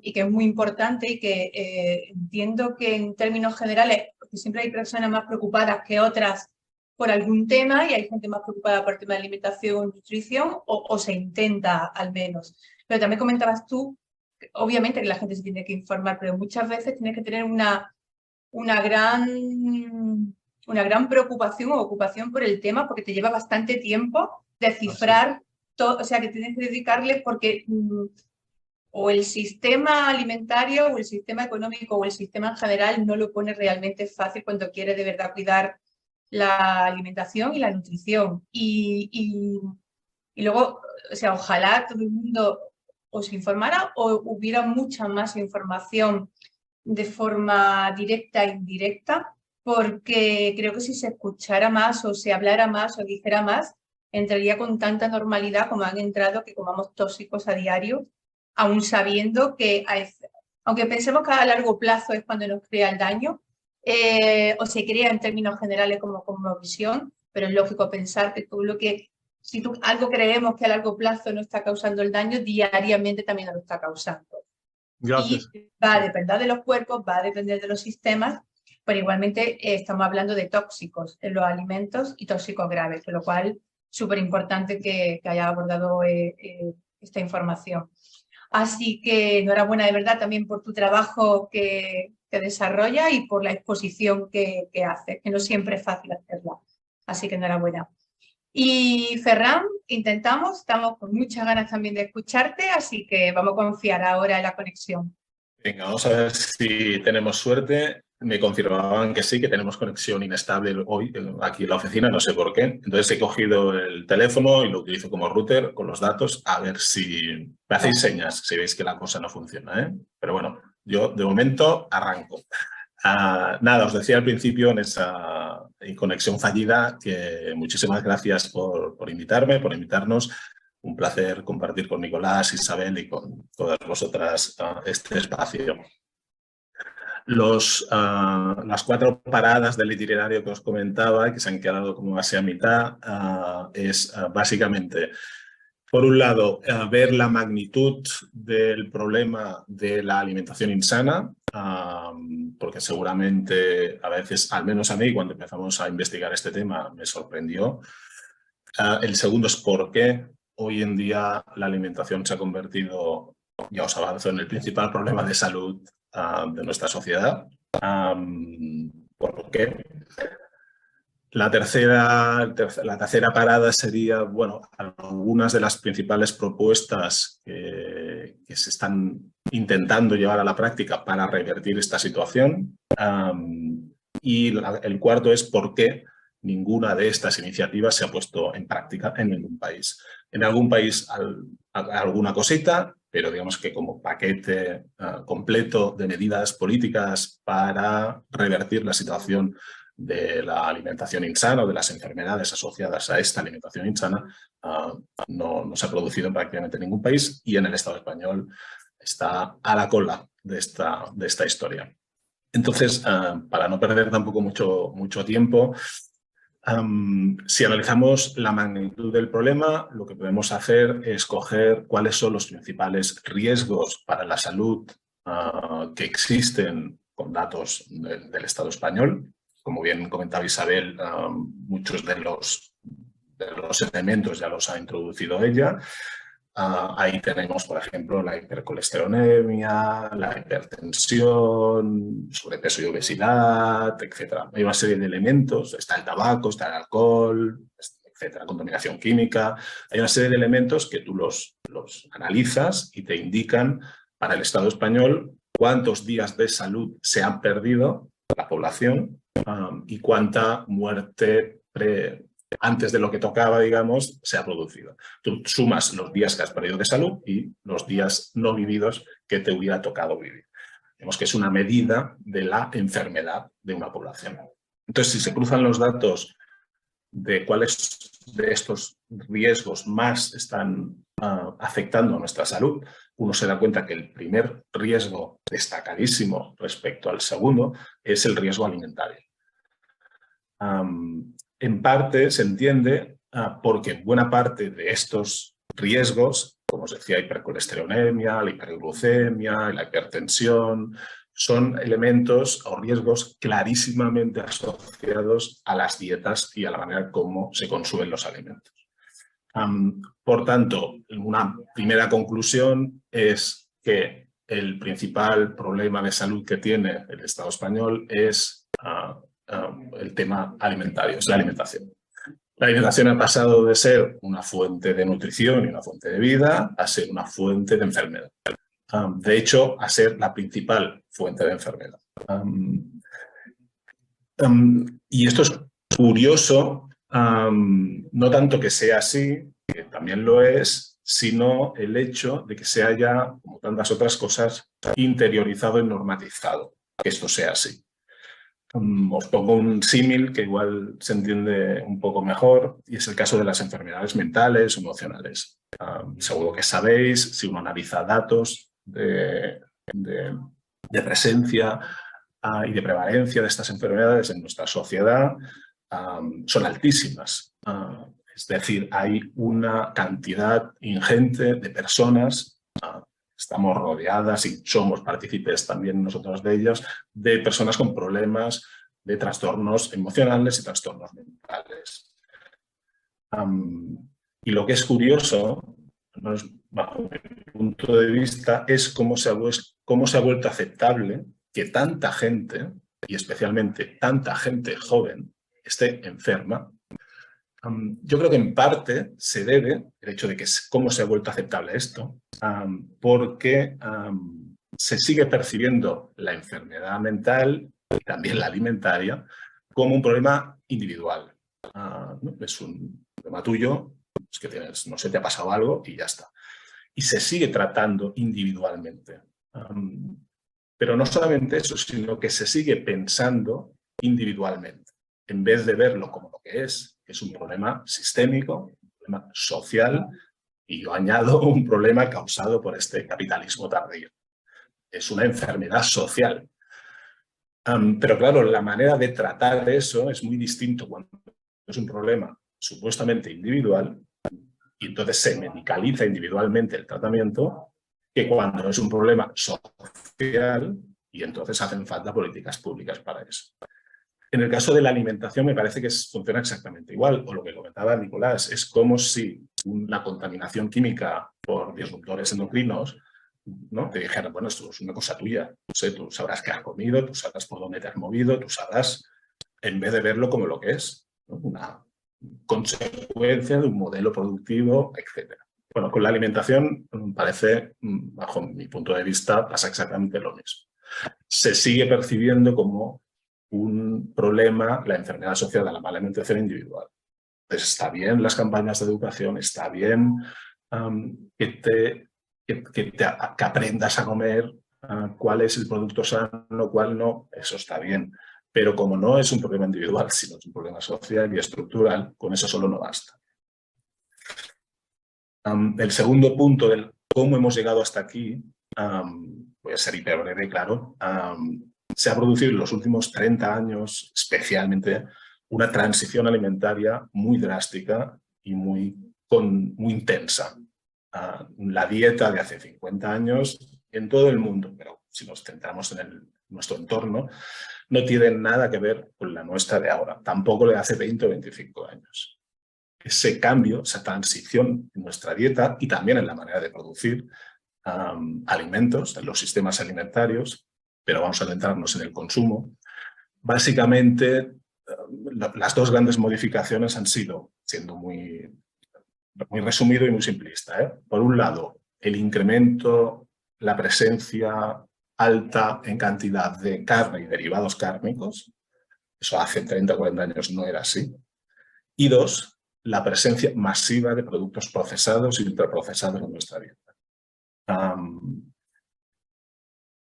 es muy importante y que entiendo que en términos generales, porque siempre hay personas más preocupadas que otras por algún tema y hay gente más preocupada por el tema de alimentación, nutrición, o se intenta al menos. Pero también comentabas tú, obviamente que la gente se tiene que informar, pero muchas veces tienes que tener una gran preocupación o ocupación por el tema porque te lleva bastante tiempo descifrar todo, o sea que tienes que dedicarle porque o el sistema alimentario o el sistema económico o el sistema en general no lo pone realmente fácil cuando quiere de verdad cuidar la alimentación y la nutrición. Y luego, o sea, ojalá todo el mundo o se informara o hubiera mucha más información de forma directa e indirecta, porque creo que si se escuchara más o se hablara más o dijera más, entraría con tanta normalidad como han entrado que comamos tóxicos a diario, aún sabiendo que, aunque pensemos que a largo plazo es cuando nos crea el daño, o se crea en términos generales como visión, pero es lógico pensar que si algo creemos que a largo plazo no está causando el daño, diariamente también lo está causando. Gracias. Y va a depender de los cuerpos, va a depender de los sistemas, pero igualmente estamos hablando de tóxicos en los alimentos y tóxicos graves, con lo cual súper importante que haya abordado esta información. Así que enhorabuena de verdad también por tu trabajo que desarrolla y por la exposición que haces, que no siempre es fácil hacerla. Así que enhorabuena. Y Ferran, estamos con muchas ganas también de escucharte, así que vamos a confiar ahora en la conexión. Venga, vamos a ver si tenemos suerte. Me confirmaban que sí, que tenemos conexión inestable hoy aquí en la oficina, no sé por qué. Entonces he cogido el teléfono y lo utilizo como router con los datos, a ver si me hacéis señas, si veis que la cosa no funciona, ¿eh? Pero bueno, yo de momento arranco. Nada, os decía al principio en esa conexión fallida que muchísimas gracias por invitarme, por invitarnos. Un placer compartir con Nicolás, Isabel y con todas vosotras este espacio. Las 4 paradas del itinerario que os comentaba, que se han quedado como casi a mitad, es básicamente, por un lado, ver la magnitud del problema de la alimentación insana, porque seguramente a veces, al menos a mí, cuando empezamos a investigar este tema, me sorprendió. El segundo es por qué hoy en día la alimentación se ha convertido, ya os avanzo, en el principal problema de salud de nuestra sociedad. ¿Por qué? La tercera parada sería, bueno, algunas de las principales propuestas que se están intentando llevar a la práctica para revertir esta situación. Y el cuarto es por qué ninguna de estas iniciativas se ha puesto en práctica en ningún país. En algún país alguna cosita, pero digamos que como paquete completo de medidas políticas para revertir la situación de la alimentación insana o de las enfermedades asociadas a esta alimentación insana, no se ha producido en prácticamente ningún país y en el Estado español está a la cola de esta historia. Entonces, para no perder tampoco mucho tiempo, Si analizamos la magnitud del problema, lo que podemos hacer es coger cuáles son los principales riesgos para la salud que existen con datos del Estado español. Como bien comentaba Isabel, muchos de los elementos ya los ha introducido ella. Ahí tenemos, por ejemplo, la hipercolesterolemia, la hipertensión, sobrepeso y obesidad, etc. Hay una serie de elementos, está el tabaco, está el alcohol, etc., contaminación química. Hay una serie de elementos que tú los analizas y te indican para el Estado español cuántos días de salud se han perdido la población y cuánta muerte antes de lo que tocaba, digamos, se ha producido. Tú sumas los días que has perdido de salud y los días no vividos que te hubiera tocado vivir. Vemos que es una medida de la enfermedad de una población. Entonces, si se cruzan los datos de cuáles de estos riesgos más están afectando a nuestra salud, uno se da cuenta que el primer riesgo destacadísimo respecto al segundo es el riesgo alimentario. En parte se entiende porque buena parte de estos riesgos, como os decía, hipercolesterolemia, la hiperglucemia, la hipertensión, son elementos o riesgos clarísimamente asociados a las dietas y a la manera como se consumen los alimentos. Por tanto, una primera conclusión es que el principal problema de salud que tiene el Estado español es el tema alimentario, es la alimentación. La alimentación ha pasado de ser una fuente de nutrición y una fuente de vida a ser una fuente de enfermedad. De hecho, a ser la principal fuente de enfermedad. Y esto es curioso, no tanto que sea así, que también lo es, sino el hecho de que se haya, como tantas otras cosas, interiorizado y normatizado que esto sea así. Os pongo un símil que igual se entiende un poco mejor, y es el caso de las enfermedades mentales o emocionales. Seguro que sabéis, si uno analiza datos de presencia y de prevalencia de estas enfermedades en nuestra sociedad, son altísimas. Es decir, hay una cantidad ingente de personas, estamos rodeadas y somos partícipes también nosotros de ellas, de personas con problemas de trastornos emocionales y trastornos mentales. Y lo que es curioso, bajo mi punto de vista, es cómo se ha vuelto aceptable que tanta gente, y especialmente tanta gente joven, esté enferma. Yo creo que en parte se debe, el hecho de que cómo se ha vuelto aceptable esto, porque se sigue percibiendo la enfermedad mental y también la alimentaria como un problema individual. ¿No? Es un problema tuyo, es que tienes, no sé, te ha pasado algo y ya está. Y se sigue tratando individualmente. Pero no solamente eso, sino que se sigue pensando individualmente, en vez de verlo como lo que es un problema sistémico, un problema social, y yo añado un problema causado por este capitalismo tardío. Es una enfermedad social. Pero claro, la manera de tratar eso es muy distinto cuando es un problema supuestamente individual y entonces se medicaliza individualmente el tratamiento, que cuando es un problema social y entonces hacen falta políticas públicas para eso. En el caso de la alimentación me parece que funciona exactamente igual, o lo que comentaba Nicolás, es como si la contaminación química por disruptores endocrinos, ¿no?, te dijera, bueno, esto es una cosa tuya, no sé, tú sabrás qué has comido, tú sabrás por dónde te has movido, tú sabrás, en vez de verlo como lo que es, ¿no?, una consecuencia de un modelo productivo, etc. Bueno, con la alimentación parece, bajo mi punto de vista, pasa exactamente lo mismo. Se sigue percibiendo como un problema la enfermedad asociada a la mala alimentación individual. Entonces, está bien las campañas de educación, está bien que aprendas a comer cuál es el producto sano, cuál no, eso está bien. Pero como no es un problema individual, sino es un problema social y estructural, con eso solo no basta. El segundo punto del cómo hemos llegado hasta aquí, voy a ser hiper breve, claro, se ha producido en los últimos 30 años, especialmente una transición alimentaria muy drástica y muy intensa. La dieta de hace 50 años en todo el mundo, pero si nos centramos en nuestro entorno, no tiene nada que ver con la nuestra de ahora, tampoco de hace 20 o 25 años. Ese cambio, esa transición en nuestra dieta y también en la manera de producir alimentos, en los sistemas alimentarios, pero vamos a centrarnos en el consumo. Básicamente, las dos grandes modificaciones han sido, siendo muy resumido y muy simplista, por un lado, el incremento, la presencia alta en cantidad de carne y derivados cárnicos. Eso hace 30 o 40 años no era así. Y dos, la presencia masiva de productos procesados y ultraprocesados en nuestra dieta.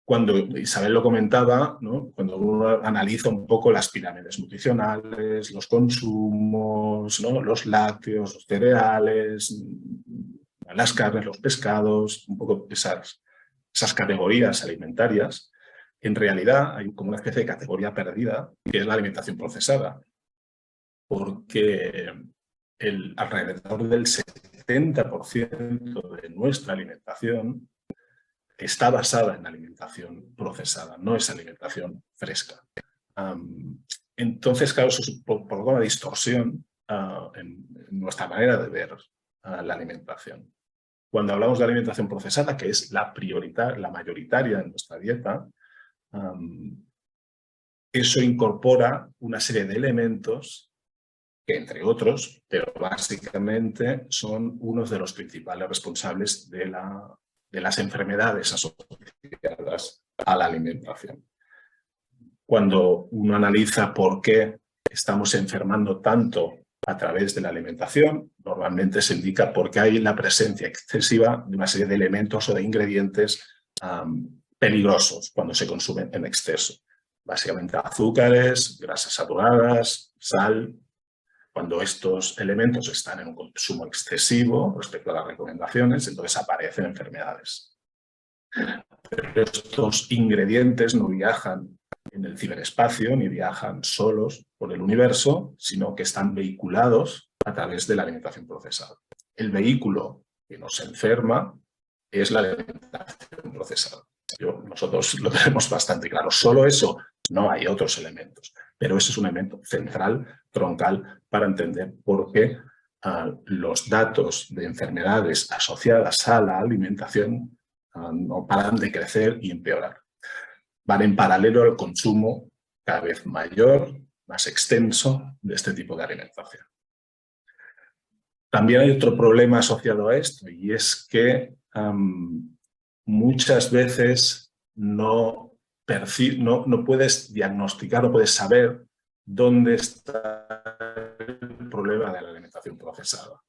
Cuando Isabel lo comentaba, ¿no? Cuando uno analiza un poco las pirámides nutricionales, los consumos, ¿no? Los lácteos, los cereales, las carnes, los pescados, un poco esas categorías alimentarias, en realidad hay como una especie de categoría perdida, que es la alimentación procesada, porque alrededor del 70% de nuestra alimentación está basada en alimentación procesada, no es alimentación fresca. Entonces, claro, eso provoca una distorsión en nuestra manera de ver la alimentación. Cuando hablamos de alimentación procesada, que es la mayoritaria en nuestra dieta, eso incorpora una serie de elementos que, entre otros, pero básicamente son unos de los principales responsables de las enfermedades asociadas a la alimentación. Cuando uno analiza por qué estamos enfermando tanto a través de la alimentación, normalmente se indica porque hay la presencia excesiva de una serie de elementos o de ingredientes peligrosos cuando se consumen en exceso. Básicamente azúcares, grasas saturadas, sal. Cuando estos elementos están en un consumo excesivo respecto a las recomendaciones, entonces aparecen enfermedades. Pero estos ingredientes no viajan en el ciberespacio ni viajan solos por el universo, sino que están vehiculados a través de la alimentación procesada. El vehículo que nos enferma es la alimentación procesada. Nosotros lo tenemos bastante claro. Solo eso, no hay otros elementos. Pero ese es un elemento central, troncal, para entender por qué los datos de enfermedades asociadas a la alimentación no paran de crecer y empeorar. Van en paralelo al consumo cada vez mayor, más extenso de este tipo de alimentación. También hay otro problema asociado a esto, y es que muchas veces no puedes diagnosticar, no puedes saber dónde está el problema de la alimentación procesada.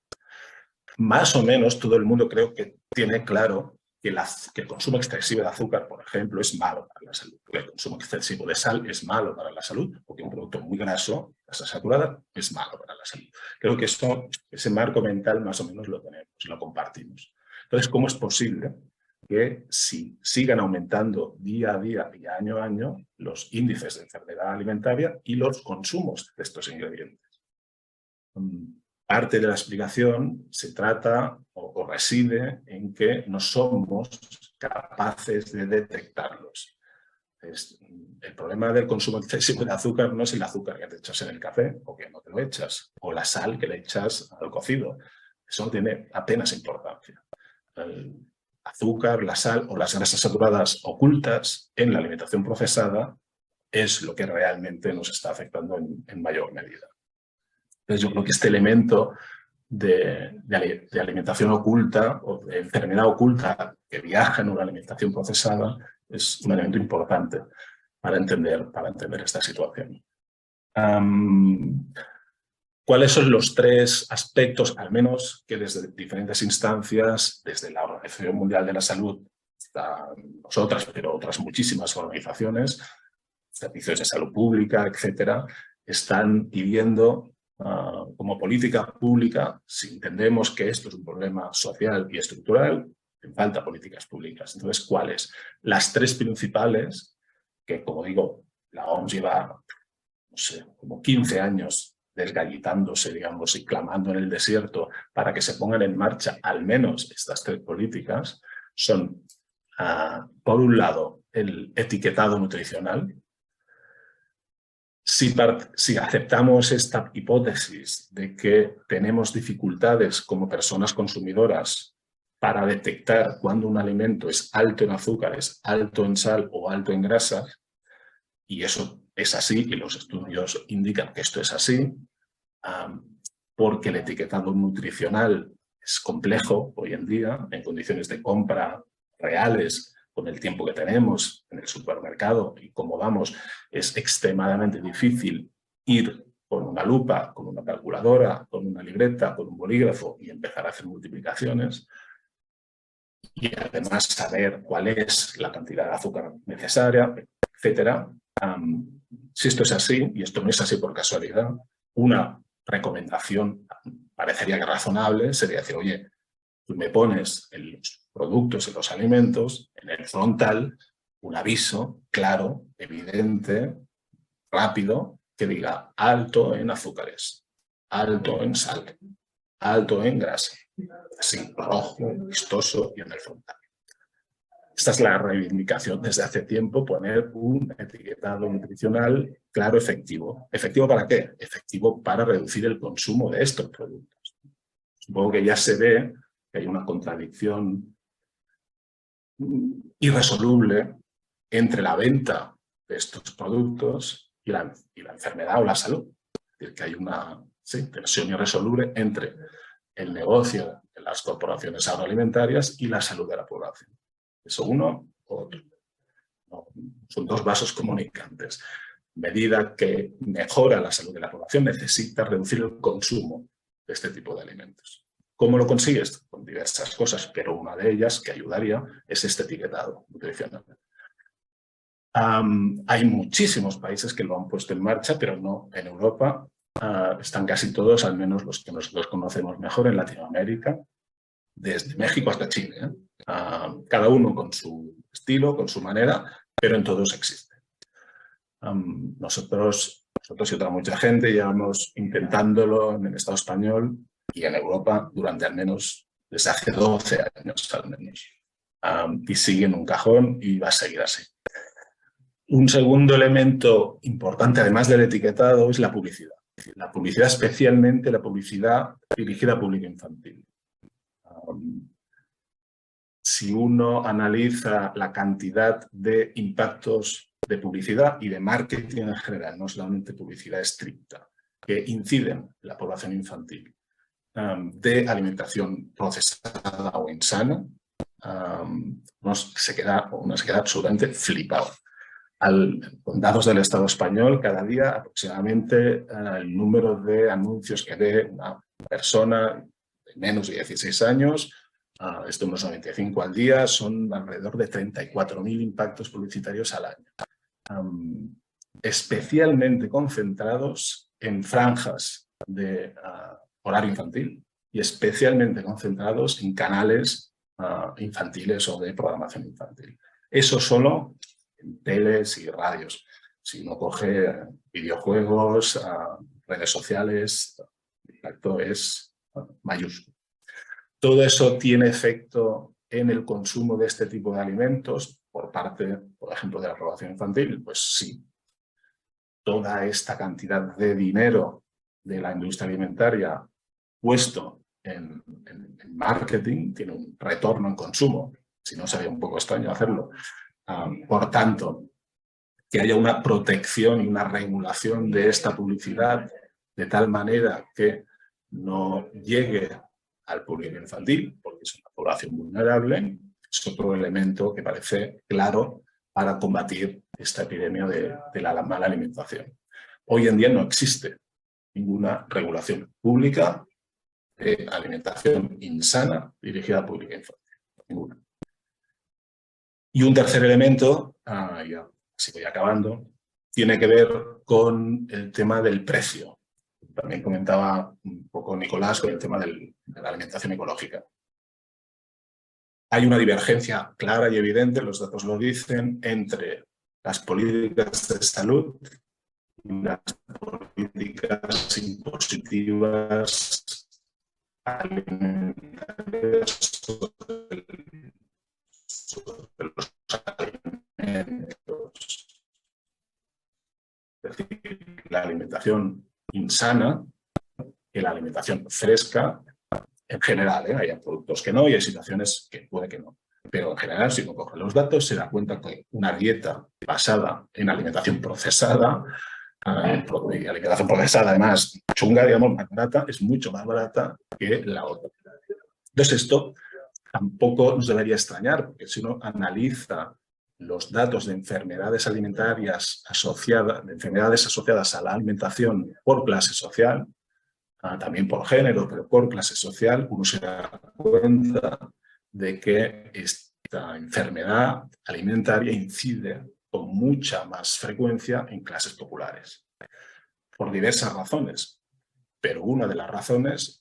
Más o menos todo el mundo creo que tiene claro que el consumo excesivo de azúcar, por ejemplo, es malo para la salud. Que el consumo excesivo de sal es malo para la salud, porque un producto muy graso, grasa saturada, es malo para la salud. Creo que ese marco mental más o menos lo tenemos, lo compartimos. Entonces, ¿cómo es posible que sigan aumentando día a día y año a año los índices de enfermedad alimentaria y los consumos de estos ingredientes? Parte de la explicación se trata o reside en que no somos capaces de detectarlos. El problema del consumo excesivo de azúcar no es el azúcar que te echas en el café o que no te lo echas, o la sal que le echas al cocido. Eso no tiene apenas importancia. El azúcar, la sal o las grasas saturadas ocultas en la alimentación procesada es lo que realmente nos está afectando en mayor medida. Entonces yo creo que este elemento de alimentación oculta o de enfermedad oculta que viaja en una alimentación procesada es un elemento importante para entender esta situación. ¿Cuáles son los tres aspectos, al menos, que desde diferentes instancias, desde la Organización Mundial de la Salud, nosotras, pero otras muchísimas organizaciones, servicios de salud pública, etcétera, están pidiendo como política pública, si entendemos que esto es un problema social y estructural, hacen falta políticas públicas? Entonces, ¿cuáles? Las tres principales, que como digo, la OMS lleva sé, como 15 años desgallitándose, digamos, y clamando en el desierto para que se pongan en marcha al menos estas 3 políticas, son, por un lado, el etiquetado nutricional. Si aceptamos esta hipótesis de que tenemos dificultades como personas consumidoras para detectar cuando un alimento es alto en azúcares, alto en sal o alto en grasas, y eso es así, y los estudios indican que esto es así, porque el etiquetado nutricional es complejo hoy en día, en condiciones de compra reales, con el tiempo que tenemos en el supermercado y cómo vamos, es extremadamente difícil ir con una lupa, con una calculadora, con una libreta, con un bolígrafo y empezar a hacer multiplicaciones. Y además saber cuál es la cantidad de azúcar necesaria, etcétera. Si esto es así, y esto no es así por casualidad, una recomendación parecería que razonable sería decir, oye, tú me pones en los productos, en los alimentos, en el frontal, un aviso claro, evidente, rápido, que diga alto en azúcares, alto en sal, alto en grasa, así, rojo, vistoso y en el frontal. Esta es la reivindicación desde hace tiempo, poner un etiquetado nutricional claro, efectivo. ¿Efectivo para qué? Efectivo para reducir el consumo de estos productos. Supongo que ya se ve que hay una contradicción irresoluble entre la venta de estos productos y la enfermedad o la salud. Es decir, que hay una tensión irresoluble entre el negocio de las corporaciones agroalimentarias y la salud de la población. Eso uno o otro. No, son 2 vasos comunicantes. A medida que mejora la salud de la población, necesita reducir el consumo de este tipo de alimentos. ¿Cómo lo consigues? Con diversas cosas, pero una de ellas que ayudaría es este etiquetado nutricional. Hay muchísimos países que lo han puesto en marcha, pero no en Europa. Están casi todos, al menos los que nosotros conocemos mejor, en Latinoamérica, desde México hasta Chile. Cada uno con su estilo, con su manera, pero en todos existe. Nosotros y otra mucha gente llevamos intentándolo en el Estado español y en Europa durante al menos, desde hace 12 años al menos. Y sigue en un cajón y va a seguir así. Un segundo elemento importante, además del etiquetado, es la publicidad. La publicidad, especialmente la publicidad dirigida a público infantil. Si uno analiza la cantidad de impactos de publicidad y de marketing en general, no solamente publicidad estricta, que inciden en la población infantil, de alimentación procesada o insana, uno se queda absolutamente flipado. Con datos del Estado español, cada día aproximadamente el número de anuncios que ve una persona de menos de 16 años, esto unos 95 al día, son alrededor de 34.000 impactos publicitarios al año. Especialmente concentrados en franjas de horario infantil y especialmente concentrados en canales infantiles o de programación infantil. Eso solo en teles y radios. Si uno coge videojuegos, redes sociales, el impacto es mayúsculo. Todo eso tiene efecto en el consumo de este tipo de alimentos por parte, por ejemplo, de la población infantil. Pues sí, toda esta cantidad de dinero de la industria alimentaria puesto en marketing tiene un retorno en consumo. Si no, sería un poco extraño hacerlo. Por tanto, que haya una protección y una regulación de esta publicidad de tal manera que no llegue al público infantil, porque es una población vulnerable, es otro elemento que parece claro para combatir esta epidemia de la mala alimentación. Hoy en día no existe ninguna regulación pública de alimentación insana dirigida al público infantil. Ninguna. Y un tercer elemento, ya así voy acabando, tiene que ver con el tema del precio. También comentaba un poco Nicolás con el tema de la alimentación ecológica. Hay una divergencia clara y evidente, los datos lo dicen, entre las políticas de salud las políticas impositivas alimentarias sobre los alimentos. Es decir, la alimentación insana y la alimentación fresca, en general, hay productos que no y hay situaciones que puede que no. Pero en general, si uno coge los datos, se da cuenta que una dieta basada en alimentación procesada, y alimentación procesada además chunga, digamos, más barata, es mucho más barata que la otra. Entonces esto tampoco nos debería extrañar, porque si uno analiza los datos de enfermedades alimentarias asociadas a la alimentación por clase social, también por género, pero por clase social, uno se da cuenta de que esta enfermedad alimentaria incide con mucha más frecuencia en clases populares, por diversas razones. Pero una de las razones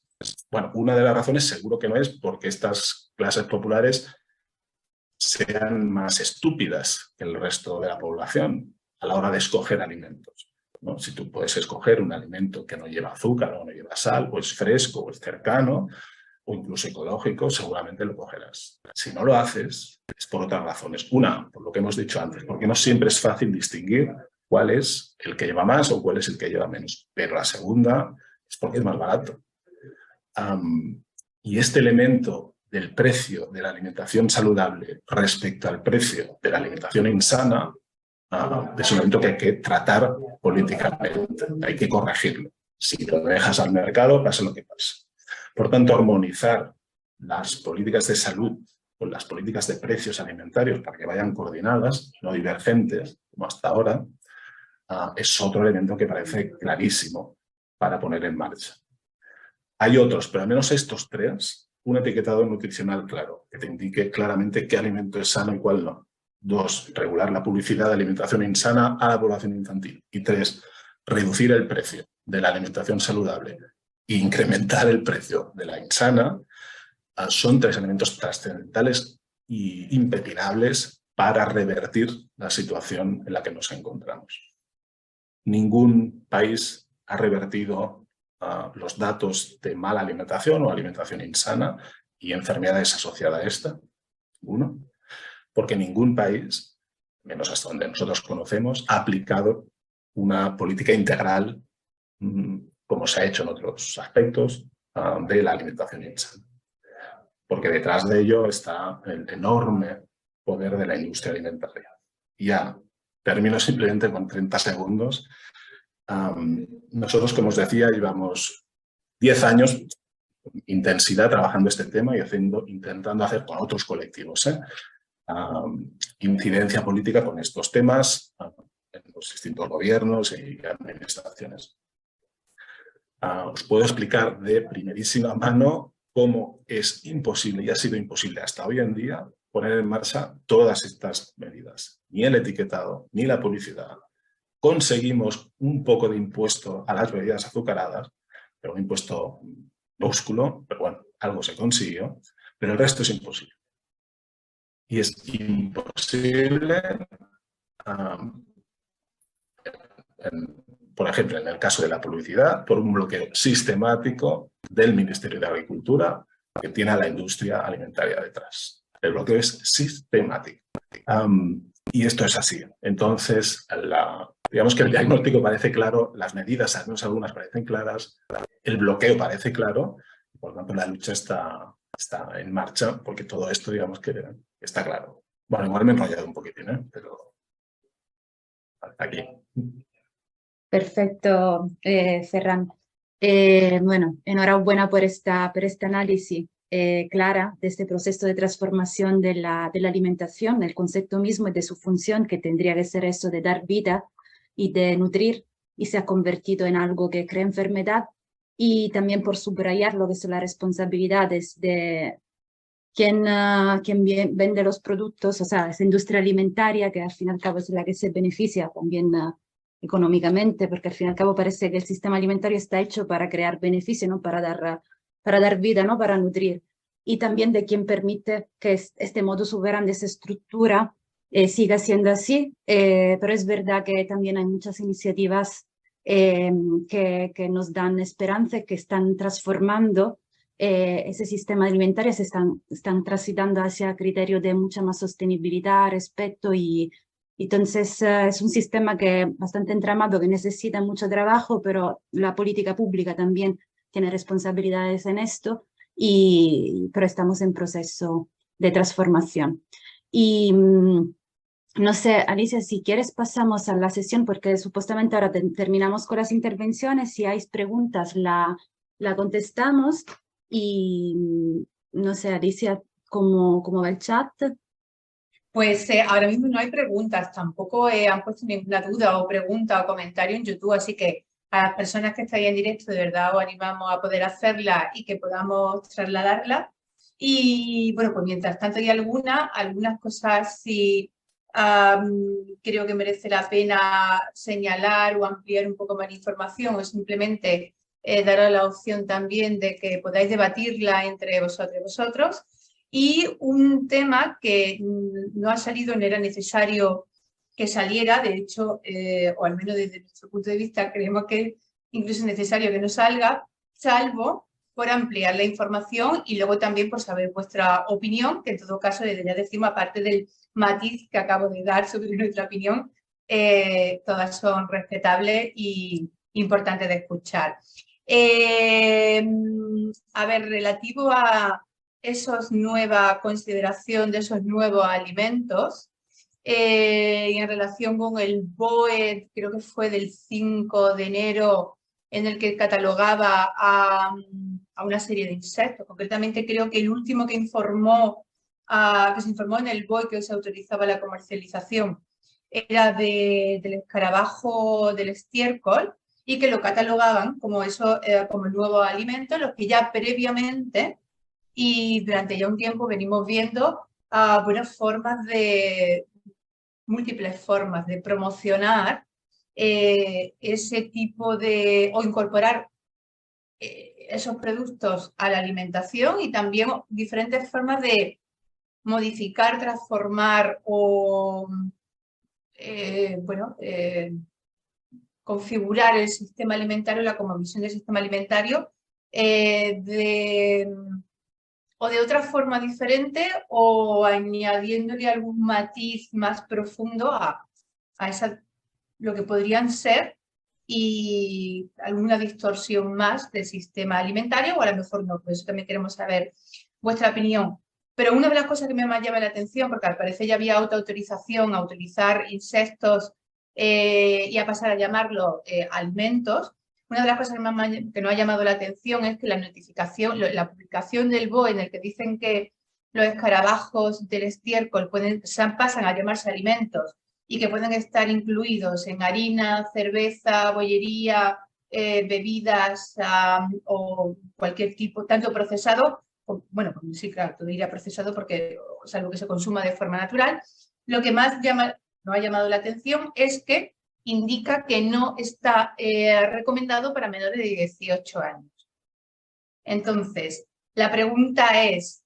seguro que no es porque estas clases populares sean más estúpidas que el resto de la población a la hora de escoger alimentos, ¿no? Si tú puedes escoger un alimento que no lleva azúcar o no lleva sal, o es fresco o es cercano, o incluso ecológico, seguramente lo cogerás. Si no lo haces, es por otras razones. Una, por lo que hemos dicho antes, porque no siempre es fácil distinguir cuál es el que lleva más o cuál es el que lleva menos. Pero la segunda es porque es más barato. Y este elemento del precio de la alimentación saludable respecto al precio de la alimentación insana es un elemento que hay que tratar políticamente, hay que corregirlo. Si lo dejas al mercado, pasa lo que pasa. Por tanto, armonizar las políticas de salud con las políticas de precios alimentarios para que vayan coordinadas, no divergentes, como hasta ahora, es otro elemento que parece clarísimo para poner en marcha. Hay otros, pero al menos estos tres, un etiquetado nutricional claro, que te indique claramente qué alimento es sano y cuál no. 2, regular la publicidad de alimentación insana a la población infantil. Y 3, reducir el precio de la alimentación saludable e incrementar el precio de la insana, son 3 elementos trascendentales e impepinables para revertir la situación en la que nos encontramos. Ningún país ha revertido los datos de mala alimentación o alimentación insana y enfermedades asociadas a esta, ninguno, porque ningún país, menos hasta donde nosotros conocemos, ha aplicado una política integral como se ha hecho en otros aspectos de la alimentación insana. Porque detrás de ello está el enorme poder de la industria alimentaria. Ya termino simplemente con 30 segundos. Nosotros, como os decía, llevamos 10 años con intensidad trabajando este tema y intentando hacer con otros colectivos incidencia política con estos temas en los distintos gobiernos y administraciones. Os puedo explicar de primerísima mano cómo es imposible y ha sido imposible hasta hoy en día poner en marcha todas estas medidas. Ni el etiquetado, ni la publicidad. Conseguimos un poco de impuesto a las bebidas azucaradas, pero un impuesto minúsculo, pero bueno, algo se consiguió, pero el resto es imposible. Y es imposible, por ejemplo, en el caso de la publicidad, por un bloqueo sistemático del Ministerio de Agricultura que tiene a la industria alimentaria detrás. El bloqueo es sistemático. Y esto es así. Entonces, digamos que el diagnóstico parece claro, las medidas, al menos algunas parecen claras, el bloqueo parece claro, y por lo tanto la lucha está en marcha, porque todo esto, digamos que está claro. Bueno, igual me he enrollado un poquitín, pero aquí. Perfecto, Ferran. Bueno, enhorabuena por este análisis clara de este proceso de transformación de la alimentación, del concepto mismo y de su función, que tendría que ser eso de dar vida y de nutrir, y se ha convertido en algo que crea enfermedad, y también por subrayar lo que son las responsabilidades de quien vende los productos, o sea, esa industria alimentaria que al fin y al cabo es la que se beneficia también económicamente, porque al fin y al cabo parece que el sistema alimentario está hecho para crear beneficio, no para dar vida, no para nutrir. Y también de quien permite que este modus operandi, esa estructura, siga siendo así, pero es verdad que también hay muchas iniciativas que nos dan esperanza, que están transformando ese sistema alimentario, están transitando hacia criterios de mucha más sostenibilidad, respeto y entonces es un sistema que es bastante entramado, que necesita mucho trabajo, pero la política pública también tiene responsabilidades en esto, pero estamos en proceso de transformación. Y no sé, Alicia, si quieres pasamos a la sesión, porque supuestamente ahora terminamos con las intervenciones. Si hay preguntas, la contestamos. Y no sé, Alicia, ¿cómo va el chat? Pues ahora mismo no hay preguntas, tampoco han puesto ninguna duda o pregunta o comentario en YouTube, así que a las personas que estáis en directo, de verdad os animamos a poder hacerla y que podamos trasladarla. Y bueno, pues mientras tanto hay algunas cosas sí creo que merece la pena señalar o ampliar un poco más la información, o simplemente daros la opción también de que podáis debatirla entre vosotros y vosotros. Y un tema que no ha salido, no era necesario que saliera, de hecho, o al menos desde nuestro punto de vista, creemos que incluso es necesario que no salga, salvo por ampliar la información y luego también por saber vuestra opinión, que en todo caso, desde ya decimos, aparte del matiz que acabo de dar sobre nuestra opinión, todas son respetables y importantes de escuchar. A ver, relativo a nueva consideración de esos nuevos alimentos, y en relación con el BOE, creo que fue del 5 de enero, en el que catalogaba a una serie de insectos. Concretamente creo que el último que se informó en el BOE que se autorizaba la comercialización era del escarabajo del estiércol, y que lo catalogaban como como nuevo alimento, los que ya previamente y durante ya un tiempo venimos viendo múltiples formas de promocionar ese tipo o incorporar esos productos a la alimentación, y también diferentes formas de modificar, transformar o configurar el sistema alimentario, la cosmovisión del sistema alimentario o de otra forma diferente, o añadiéndole algún matiz más profundo a lo que podrían ser, y alguna distorsión más del sistema alimentario, o a lo mejor no. Por eso también queremos saber vuestra opinión. Pero una de las cosas que me más llama la atención, porque al parecer ya había autorización a utilizar insectos y a pasar a llamarlos alimentos, una de las cosas que nos ha llamado la atención es que la publicación del BOE, en el que dicen que los escarabajos del estiércol pasan a llamarse alimentos y que pueden estar incluidos en harina, cerveza, bollería, bebidas o cualquier tipo, tanto procesado, bueno, sí, claro, todo iría procesado porque es algo que se consuma de forma natural. Lo que más nos ha llamado la atención es que indica que no está recomendado para menores de 18 años. Entonces, la pregunta es,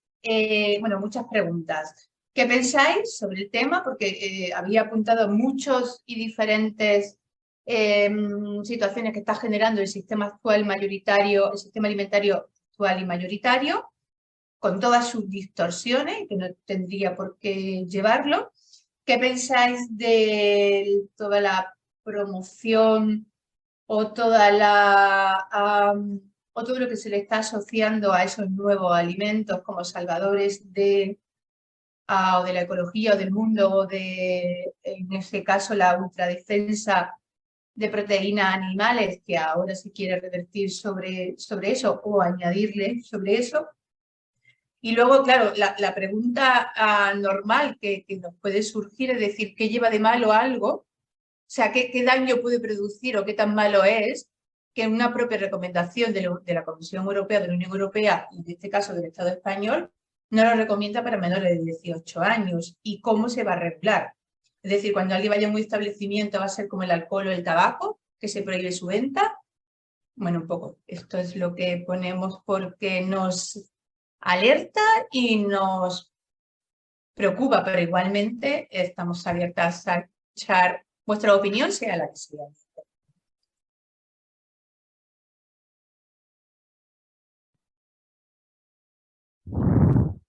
muchas preguntas. ¿Qué pensáis sobre el tema? Porque había apuntado muchos y diferentes situaciones que está generando el sistema actual mayoritario, el sistema alimentario actual y mayoritario, con todas sus distorsiones, que no tendría por qué llevarlo. ¿Qué pensáis de toda la promoción o todo lo que se le está asociando a esos nuevos alimentos como salvadores o de la ecología o del mundo, o en este caso, la ultradefensa de proteínas animales, que ahora se quiere revertir sobre eso o añadirle sobre eso? Y luego, claro, la pregunta normal que nos puede surgir es decir, ¿qué lleva de malo algo? O sea, ¿qué daño puede producir o qué tan malo es que una propia recomendación de la Comisión Europea, de la Unión Europea, y en este caso del Estado español, no lo recomienda para menores de 18 años? ¿Y cómo se va a regular? Es decir, cuando alguien vaya a un establecimiento, ¿va a ser como el alcohol o el tabaco, que se prohíbe su venta? Bueno, un poco, esto es lo que ponemos porque nos alerta y nos preocupa, pero igualmente estamos abiertas a escuchar vuestra opinión, sea la que sea.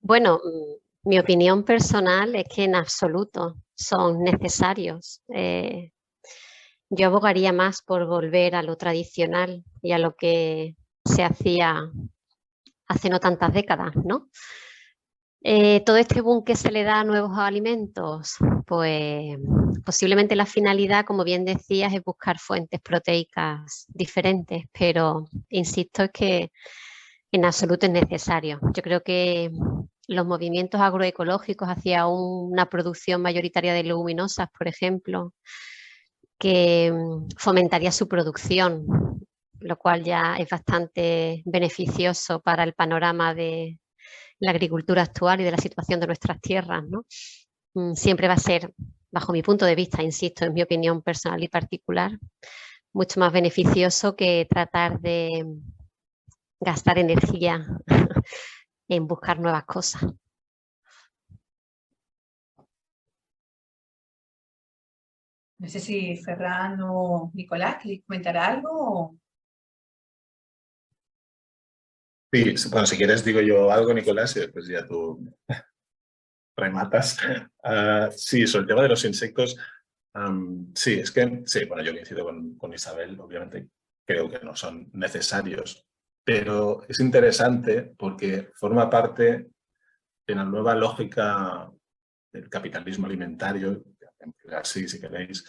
Bueno, mi opinión personal es que en absoluto son necesarios. Yo abogaría más por volver a lo tradicional y a lo que se hacía hace no tantas décadas, ¿no? Todo este boom que se le da a nuevos alimentos, pues posiblemente la finalidad, como bien decías, es buscar fuentes proteicas diferentes, pero insisto, es que en absoluto es necesario. Yo creo que los movimientos agroecológicos hacia una producción mayoritaria de leguminosas, por ejemplo, que fomentaría su producción, lo cual ya es bastante beneficioso para el panorama de la agricultura actual y de la situación de nuestras tierras, ¿no? Siempre va a ser, bajo mi punto de vista, insisto, en mi opinión personal y particular, mucho más beneficioso que tratar de gastar energía en buscar nuevas cosas. No sé si Ferran o Nicolás queréis comentar algo. Sí, bueno, si quieres digo yo algo, Nicolás, y después ya tú rematas. Sí, sobre el tema de los insectos, sí, es que, sí, bueno, yo coincido con Isabel, obviamente creo que no son necesarios, pero es interesante porque forma parte de la nueva lógica del capitalismo alimentario, así si queréis,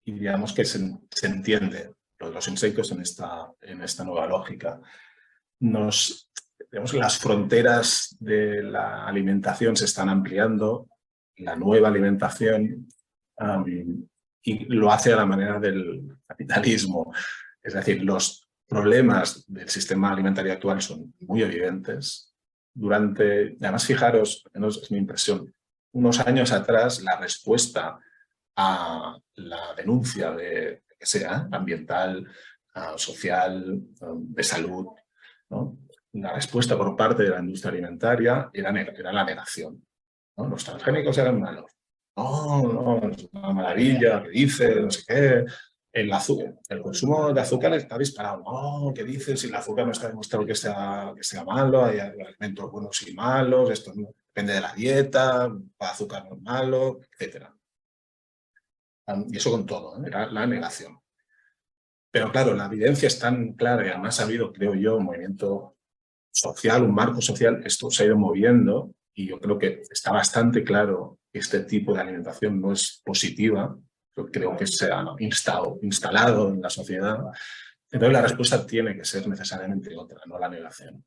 y digamos que se entiende lo de los insectos en esta nueva lógica. Digamos que las fronteras de la alimentación se están ampliando, la nueva alimentación, y lo hace a la manera del capitalismo. Es decir, los problemas del sistema alimentario actual son muy evidentes. Además, fijaros, al menos es mi impresión, unos años atrás la respuesta a la denuncia de que sea ambiental, social, de salud, ¿no? La respuesta por parte de la industria alimentaria era la negación, ¿no? Los transgénicos eran malos. No, es una maravilla, ¿qué dice? No sé qué. El consumo de azúcar está disparado. No, ¿qué dices? Si el azúcar no está demostrado que sea malo, hay alimentos buenos y malos, esto no, depende de la dieta, el azúcar no es malo, etc. Y eso con todo, ¿eh? Era la negación. Pero claro, la evidencia es tan clara y además ha habido, creo yo, un movimiento social, un marco social, esto se ha ido moviendo y yo creo que está bastante claro que este tipo de alimentación no es positiva. Yo creo que se ha instalado en la sociedad. Entonces la respuesta tiene que ser necesariamente otra, no la negación.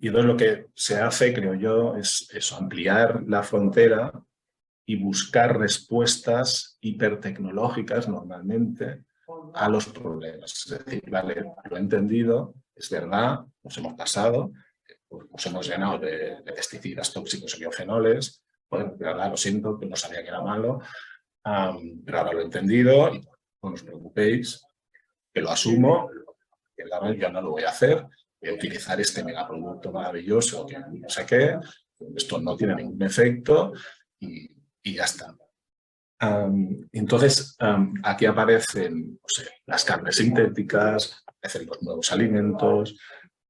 Y entonces lo que se hace, creo yo, es eso, ampliar la frontera y buscar respuestas hipertecnológicas normalmente a los problemas. Es decir, vale, lo he entendido, es verdad, nos hemos pasado, nos hemos llenado de pesticidas tóxicos y biofenoles, bueno, de verdad, lo siento, que no sabía que era malo, pero ahora lo he entendido y no os preocupéis, que lo asumo, que yo no lo voy a hacer, voy a utilizar este megaproducto maravilloso que no sé qué, esto no tiene ningún efecto y ya está. Entonces, aquí aparecen, no sé, las carnes sintéticas, aparecen los nuevos alimentos,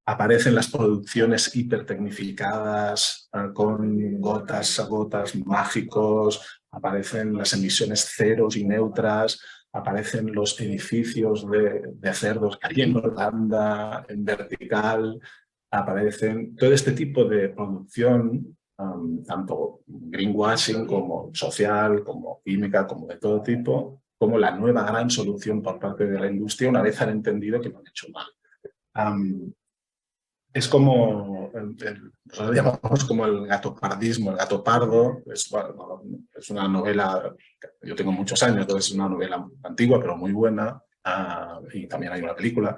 aparecen las producciones hipertecnificadas con gotas a gotas mágicos, aparecen las emisiones ceros y neutras, aparecen los edificios de cerdos cayendo en Holanda, en vertical, aparecen todo este tipo de producción, tanto greenwashing como social, como química, como de todo tipo, como la nueva gran solución por parte de la industria una vez han entendido que lo han hecho mal. Es como, nosotros llamamos como el gatopardismo, el gato pardo, bueno, es una novela, yo tengo muchos años, entonces es una novela antigua pero muy buena, y también hay una película.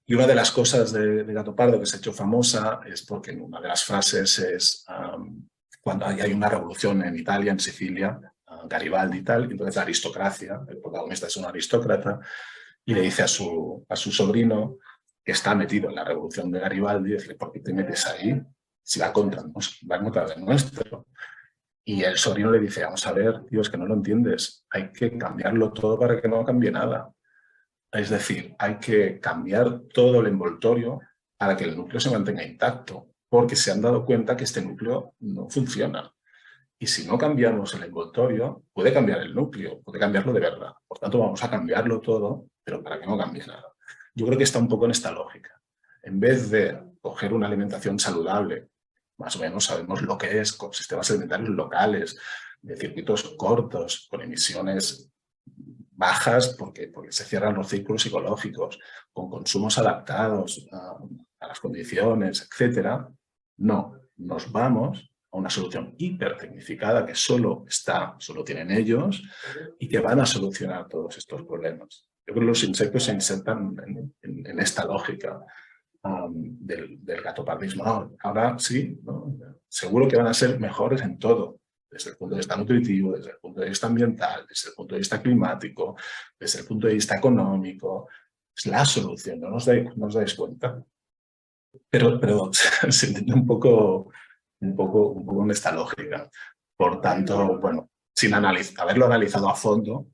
Y una de las cosas de Gato Pardo que se ha hecho famosa es porque una de las frases es cuando hay una revolución en Italia, en Sicilia, Garibaldi y tal, y entonces la aristocracia, el protagonista es un aristócrata, y le dice a su sobrino que está metido en la revolución de Garibaldi, y dice, ¿por qué te metes ahí? si va en contra de nuestro. Y el sobrino le dice, vamos a ver, tío, es que no lo entiendes, hay que cambiarlo todo para que no cambie nada. Es decir, hay que cambiar todo el envoltorio para que el núcleo se mantenga intacto, porque se han dado cuenta que este núcleo no funciona. Y si no cambiamos el envoltorio, puede cambiar el núcleo, puede cambiarlo de verdad. Por tanto, vamos a cambiarlo todo, pero para que no cambie nada. Yo creo que está un poco en esta lógica. En vez de coger una alimentación saludable, más o menos sabemos lo que es, con sistemas alimentarios locales, de circuitos cortos, con emisiones bajas porque se cierran los círculos psicológicos, con consumos adaptados a las condiciones, etc. No, nos vamos a una solución hipertecnificada que solo tienen ellos y que van a solucionar todos estos problemas. Yo creo que los insectos se insertan en esta lógica del gatopardismo. No, ahora sí, ¿no? Seguro que van a ser mejores en todo, desde el punto de vista nutritivo, desde el punto de vista ambiental, desde el punto de vista climático, desde el punto de vista económico. Es la solución, no os dais cuenta. Pero se entiende un poco en esta lógica. Por tanto, bueno, sin haberlo analizado a fondo,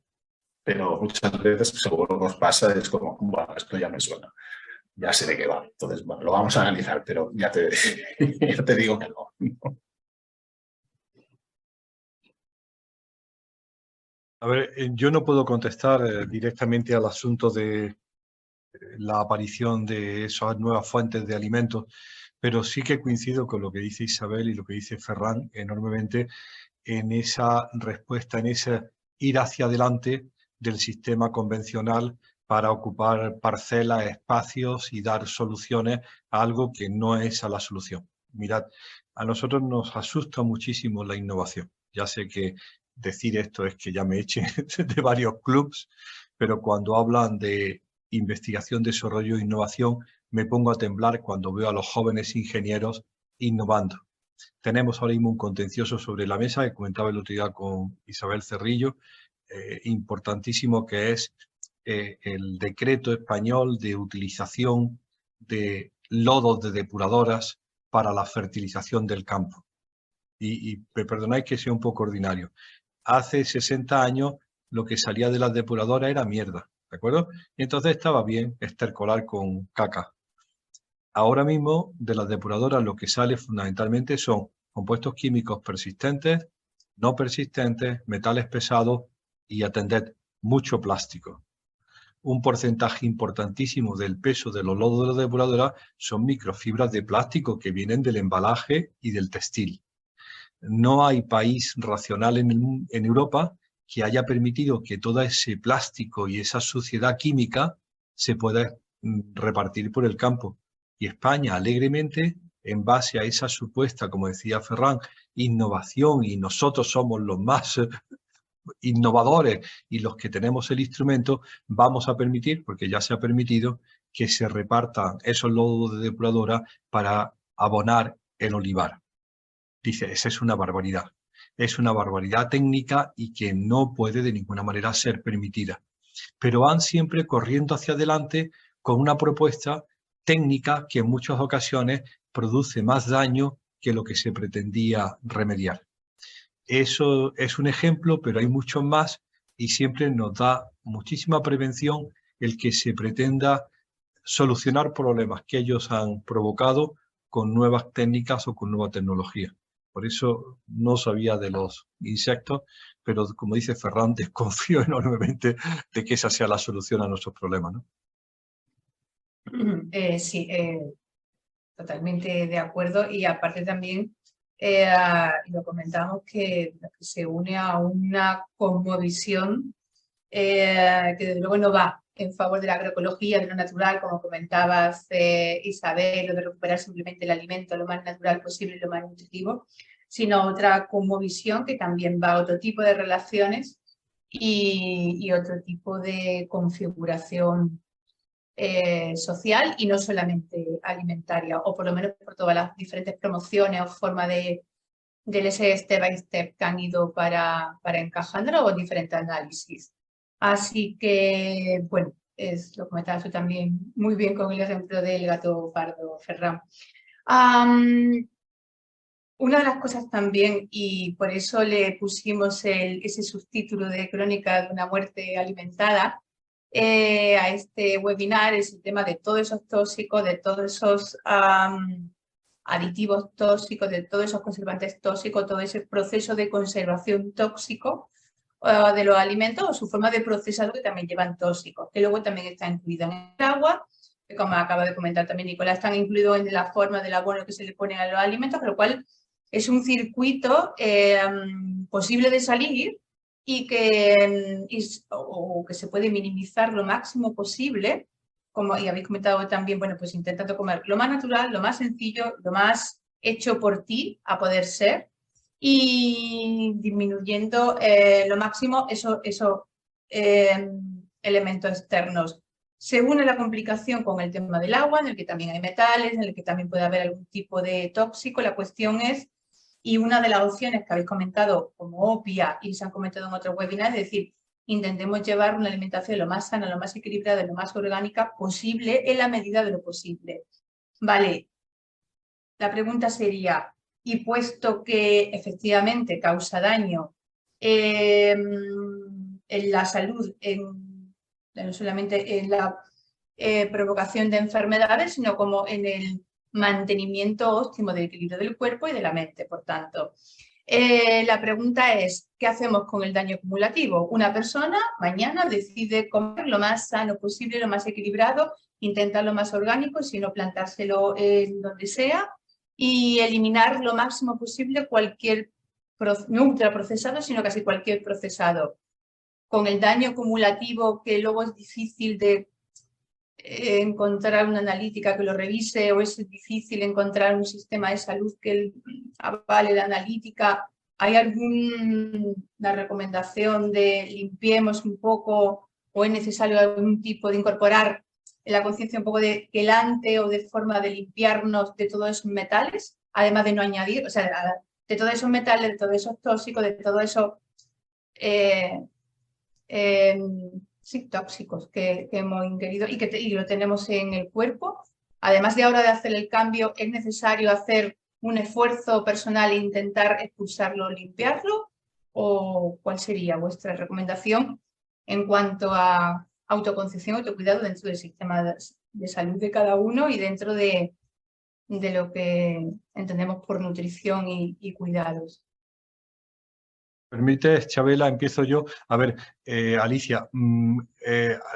pero muchas veces seguro que os pasa, es como, bueno, esto ya me suena, ya sé de qué va. Entonces, bueno, lo vamos a analizar, pero ya te digo que no. A ver, yo no puedo contestar directamente al asunto de la aparición de esas nuevas fuentes de alimentos, pero sí que coincido con lo que dice Isabel y lo que dice Ferran enormemente en esa respuesta, en ese ir hacia adelante del sistema convencional para ocupar parcelas, espacios y dar soluciones a algo que no es a la solución. Mirad, a nosotros nos asusta muchísimo la innovación. Ya sé que decir esto es que ya me echen de varios clubs, pero cuando hablan de investigación, desarrollo e innovación, me pongo a temblar cuando veo a los jóvenes ingenieros innovando. Tenemos ahora mismo un contencioso sobre la mesa, que comentaba el otro día con Isabel Cerrillo, importantísimo, que es el decreto español de utilización de lodos de depuradoras para la fertilización del campo. Y me perdonáis que sea un poco ordinario. Hace 60 años lo que salía de las depuradoras era mierda, ¿de acuerdo? Y entonces estaba bien estercolar con caca. Ahora mismo de las depuradoras lo que sale fundamentalmente son compuestos químicos persistentes, no persistentes, metales pesados y, atended, mucho plástico. Un porcentaje importantísimo del peso de los lodos de la depuradora son microfibras de plástico que vienen del embalaje y del textil. No hay país racional en Europa que haya permitido que todo ese plástico y esa suciedad química se pueda repartir por el campo. Y España, alegremente, en base a esa supuesta, como decía Ferran, innovación, y nosotros somos los más innovadores y los que tenemos el instrumento, vamos a permitir, porque ya se ha permitido, que se repartan esos lodos de depuradora para abonar el olivar. Dice, esa es una barbaridad. Es una barbaridad técnica y que no puede de ninguna manera ser permitida. Pero van siempre corriendo hacia adelante con una propuesta técnica que en muchas ocasiones produce más daño que lo que se pretendía remediar. Eso es un ejemplo, pero hay muchos más y siempre nos da muchísima prevención el que se pretenda solucionar problemas que ellos han provocado con nuevas técnicas o con nueva tecnología. Por eso no sabía de los insectos, pero como dice Ferran, desconfío enormemente de que esa sea la solución a nuestros problemas, ¿no? Sí, totalmente de acuerdo. Y aparte también lo comentamos que se une a una cosmovisión que desde luego no va en favor de la agroecología, de lo natural, como comentabas, Isabel, lo de recuperar simplemente el alimento lo más natural posible y lo más nutritivo, sino otra cosmovisión que también va a otro tipo de relaciones y otro tipo de configuración social y no solamente alimentaria, o por lo menos por todas las diferentes promociones o formas del ese step by step que han ido para encajándolo o diferentes análisis. Así que, bueno, lo comentabas tú también muy bien con el ejemplo del gato pardo, Ferran. una de las cosas también, y por eso le pusimos ese subtítulo de Crónica de una muerte alimentada a este webinar, es el tema de todos esos tóxicos, de todos esos aditivos tóxicos, de todos esos conservantes tóxicos, todo ese proceso de conservación tóxico de los alimentos o su forma de procesado que también llevan tóxicos, que luego también está incluida en el agua, que como acaba de comentar también Nicolás, están incluidos en la forma del abono que se le pone a los alimentos, con lo cual es un circuito posible de salir y que, o que se puede minimizar lo máximo posible, como y habéis comentado también, bueno, pues intentando comer lo más natural, lo más sencillo, lo más hecho por ti a poder ser y disminuyendo lo máximo esos elementos externos. Se une la complicación con el tema del agua, en el que también hay metales, en el que también puede haber algún tipo de tóxico. La cuestión es, y una de las opciones que habéis comentado como obvia y se han comentado en otros webinars, es decir, intentemos llevar una alimentación lo más sana, lo más equilibrada, lo más orgánica posible en la medida de lo posible. Vale, la pregunta sería, y puesto que efectivamente causa daño en la salud, no solamente en la provocación de enfermedades, sino como en el mantenimiento óptimo del equilibrio del cuerpo y de la mente, por tanto. La pregunta es, ¿qué hacemos con el daño acumulativo? Una persona mañana decide comer lo más sano posible, lo más equilibrado, intentar lo más orgánico, si no plantárselo en donde sea, y eliminar lo máximo posible cualquier, no ultraprocesado, sino casi cualquier procesado. Con el daño acumulativo que luego es difícil de encontrar una analítica que lo revise o es difícil encontrar un sistema de salud que avale la analítica. ¿Hay alguna recomendación de limpiemos un poco o es necesario algún tipo de incorporar la conciencia un poco de quelante o de forma de limpiarnos de todos esos metales, además de no añadir, o sea, de todos esos metales, de todos esos tóxicos, de todo eso sí, tóxicos que hemos ingerido y lo tenemos en el cuerpo? Además de ahora de hacer el cambio, ¿es necesario hacer un esfuerzo personal e intentar expulsarlo, limpiarlo? ¿O cuál sería vuestra recomendación en cuanto a autoconcepción, autocuidado dentro del sistema de salud de cada uno y dentro de lo que entendemos por nutrición y cuidados? ¿Permites, Chabela? Empiezo yo. A ver, Alicia,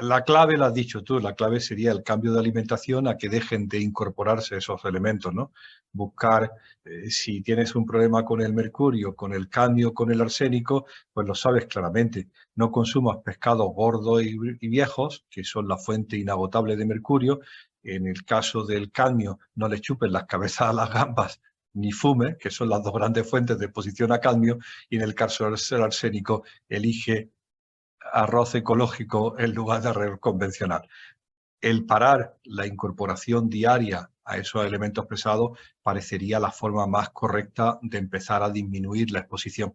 la clave la has dicho tú, la clave sería el cambio de alimentación a que dejen de incorporarse esos elementos, ¿no? Buscar, si tienes un problema con el mercurio, con el cadmio, con el arsénico, pues lo sabes claramente. No consumas pescados gordos y viejos, que son la fuente inagotable de mercurio. En el caso del cadmio, no le chupes las cabezas a las gambas, ni fume, que son las dos grandes fuentes de exposición a cadmio, y en el caso del arsénico, elige arroz ecológico en lugar de arroz convencional. El parar la incorporación diaria a esos elementos pesados parecería la forma más correcta de empezar a disminuir la exposición.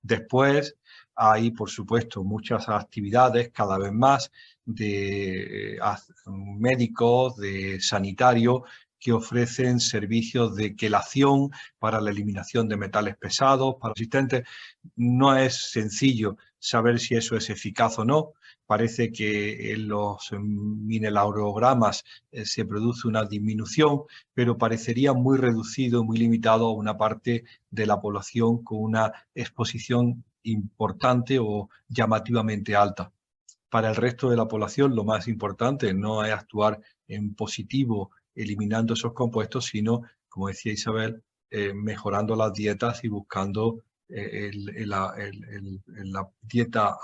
Después hay, por supuesto, muchas actividades cada vez más de médicos, de sanitarios, que ofrecen servicios de quelación para la eliminación de metales pesados, para resistentes. No es sencillo saber si eso es eficaz o no. Parece que en los mineralogramas se produce una disminución, pero parecería muy reducido, muy limitado a una parte de la población con una exposición importante o llamativamente alta. Para el resto de la población, lo más importante no es actuar en positivo eliminando esos compuestos, sino, como decía Isabel, mejorando las dietas y buscando la dieta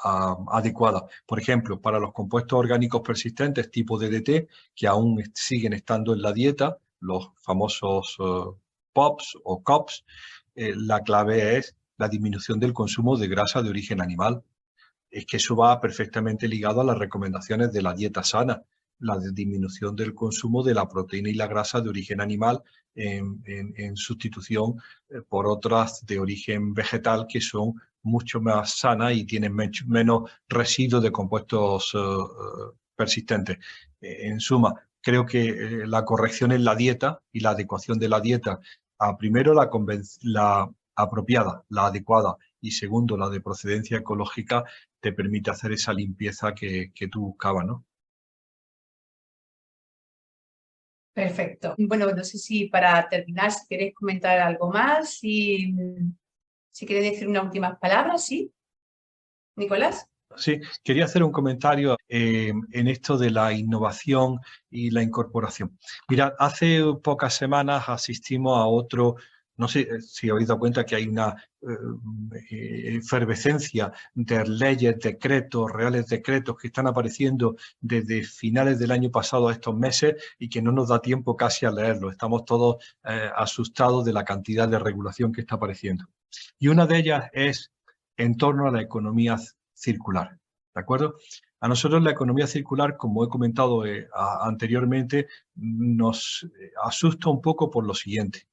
adecuada. Por ejemplo, para los compuestos orgánicos persistentes tipo DDT, que aún siguen estando en la dieta, los famosos POPs o COPs, la clave es la disminución del consumo de grasa de origen animal. Es que eso va perfectamente ligado a las recomendaciones de la dieta sana, la disminución del consumo de la proteína y la grasa de origen animal en sustitución por otras de origen vegetal que son mucho más sanas y tienen menos residuos de compuestos persistentes. En suma, creo que la corrección en la dieta y la adecuación de la dieta primero la apropiada, la adecuada, y segundo, la de procedencia ecológica, te permite hacer esa limpieza que tú buscabas, ¿no? Perfecto. Bueno, no sé si para terminar, si queréis comentar algo más, si queréis decir unas últimas palabras, ¿sí? Nicolás. Sí, quería hacer un comentario en esto de la innovación y la incorporación. Mirad, hace pocas semanas asistimos a otro, no sé si habéis dado cuenta que hay una efervescencia de leyes, decretos, reales decretos que están apareciendo desde finales del año pasado a estos meses y que no nos da tiempo casi a leerlo. Estamos todos asustados de la cantidad de regulación que está apareciendo. Y una de ellas es en torno a la economía circular, ¿de acuerdo? A nosotros la economía circular, como he comentado anteriormente, nos asusta un poco por lo siguiente.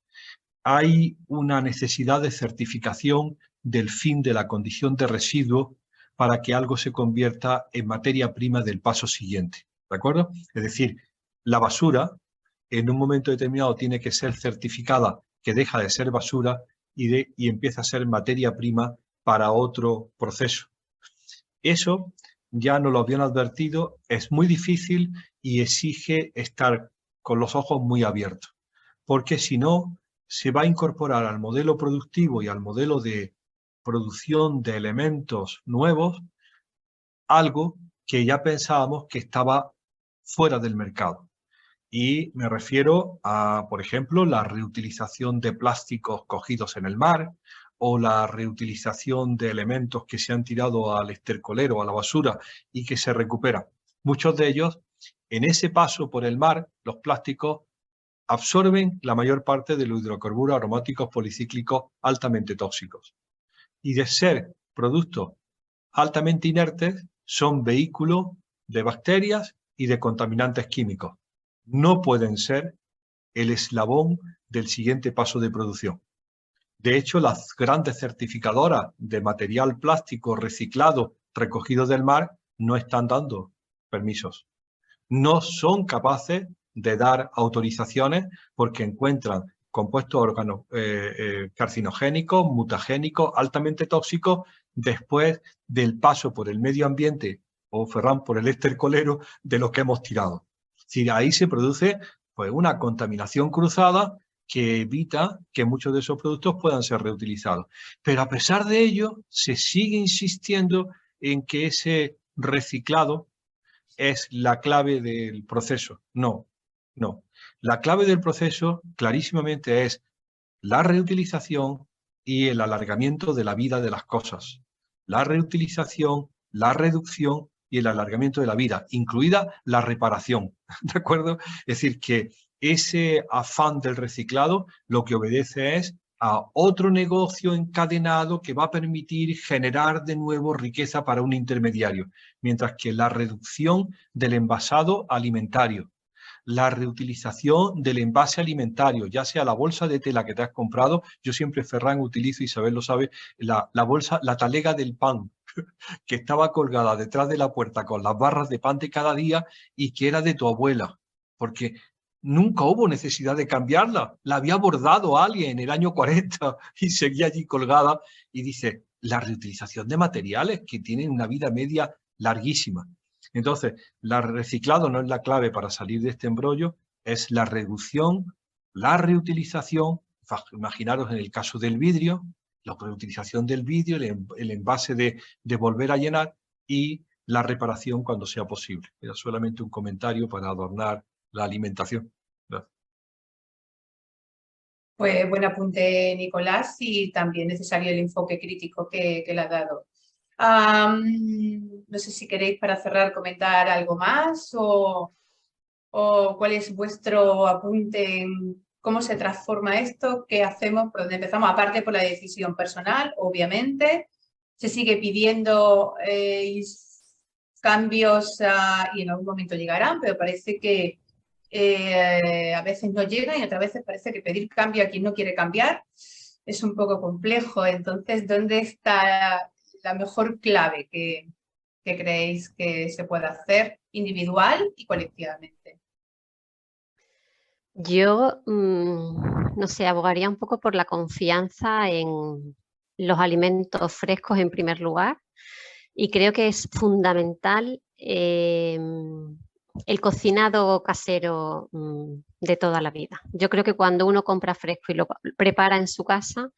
Hay una necesidad de certificación del fin de la condición de residuo para que algo se convierta en materia prima del paso siguiente, ¿de acuerdo? Es decir, la basura en un momento determinado tiene que ser certificada que deja de ser basura y empieza a ser materia prima para otro proceso. Eso ya nos lo habían advertido, es muy difícil y exige estar con los ojos muy abiertos, porque si no, se va a incorporar al modelo productivo y al modelo de producción de elementos nuevos algo que ya pensábamos que estaba fuera del mercado. Y me refiero a, por ejemplo, la reutilización de plásticos cogidos en el mar o la reutilización de elementos que se han tirado al estercolero, a la basura y que se recuperan. Muchos de ellos, en ese paso por el mar, los plásticos absorben la mayor parte de los hidrocarburos aromáticos policíclicos altamente tóxicos. Y de ser productos altamente inertes, son vehículos de bacterias y de contaminantes químicos. No pueden ser el eslabón del siguiente paso de producción. De hecho, las grandes certificadoras de material plástico reciclado recogido del mar no están dando permisos. No son capaces de dar autorizaciones porque encuentran compuestos carcinogénicos, mutagénicos, altamente tóxicos después del paso por el medio ambiente o por el estercolero de lo que hemos tirado. Si ahí se produce pues, una contaminación cruzada que evita que muchos de esos productos puedan ser reutilizados. Pero a pesar de ello, se sigue insistiendo en que ese reciclado es la clave del proceso. No, no. La clave del proceso clarísimamente es la reutilización y el alargamiento de la vida de las cosas. La reutilización, la reducción y el alargamiento de la vida, incluida la reparación, ¿de acuerdo? Es decir, que ese afán del reciclado lo que obedece es a otro negocio encadenado que va a permitir generar de nuevo riqueza para un intermediario, mientras que la reducción del envasado alimentario, la reutilización del envase alimentario, ya sea la bolsa de tela que te has comprado, yo siempre, Ferran, utilizo, Isabel lo sabe, la bolsa, la talega del pan, que estaba colgada detrás de la puerta con las barras de pan de cada día y que era de tu abuela, porque nunca hubo necesidad de cambiarla, la había bordado alguien en el año 40 y seguía allí colgada, y dice, la reutilización de materiales que tienen una vida media larguísima. Entonces, el reciclado no es la clave para salir de este embrollo, es la reducción, la reutilización. Imaginaros en el caso del vidrio, la reutilización del vidrio, el envase de volver a llenar y la reparación cuando sea posible. Era solamente un comentario para adornar la alimentación. Gracias. Pues buen apunte, Nicolás, y también necesario el enfoque crítico que le has dado. No sé si queréis para cerrar comentar algo más o cuál es vuestro apunte en cómo se transforma esto, qué hacemos, por dónde empezamos, aparte por la decisión personal, obviamente. Se sigue pidiendo cambios y en algún momento llegarán, pero parece que a veces no llegan y otras veces parece que pedir cambio a quien no quiere cambiar es un poco complejo. Entonces, ¿dónde está la mejor clave que creéis que se puede hacer individual y colectivamente? Yo no sé, abogaría un poco por la confianza en los alimentos frescos en primer lugar, y creo que es fundamental el cocinado casero de toda la vida. Yo creo que cuando uno compra fresco y lo prepara en su casa,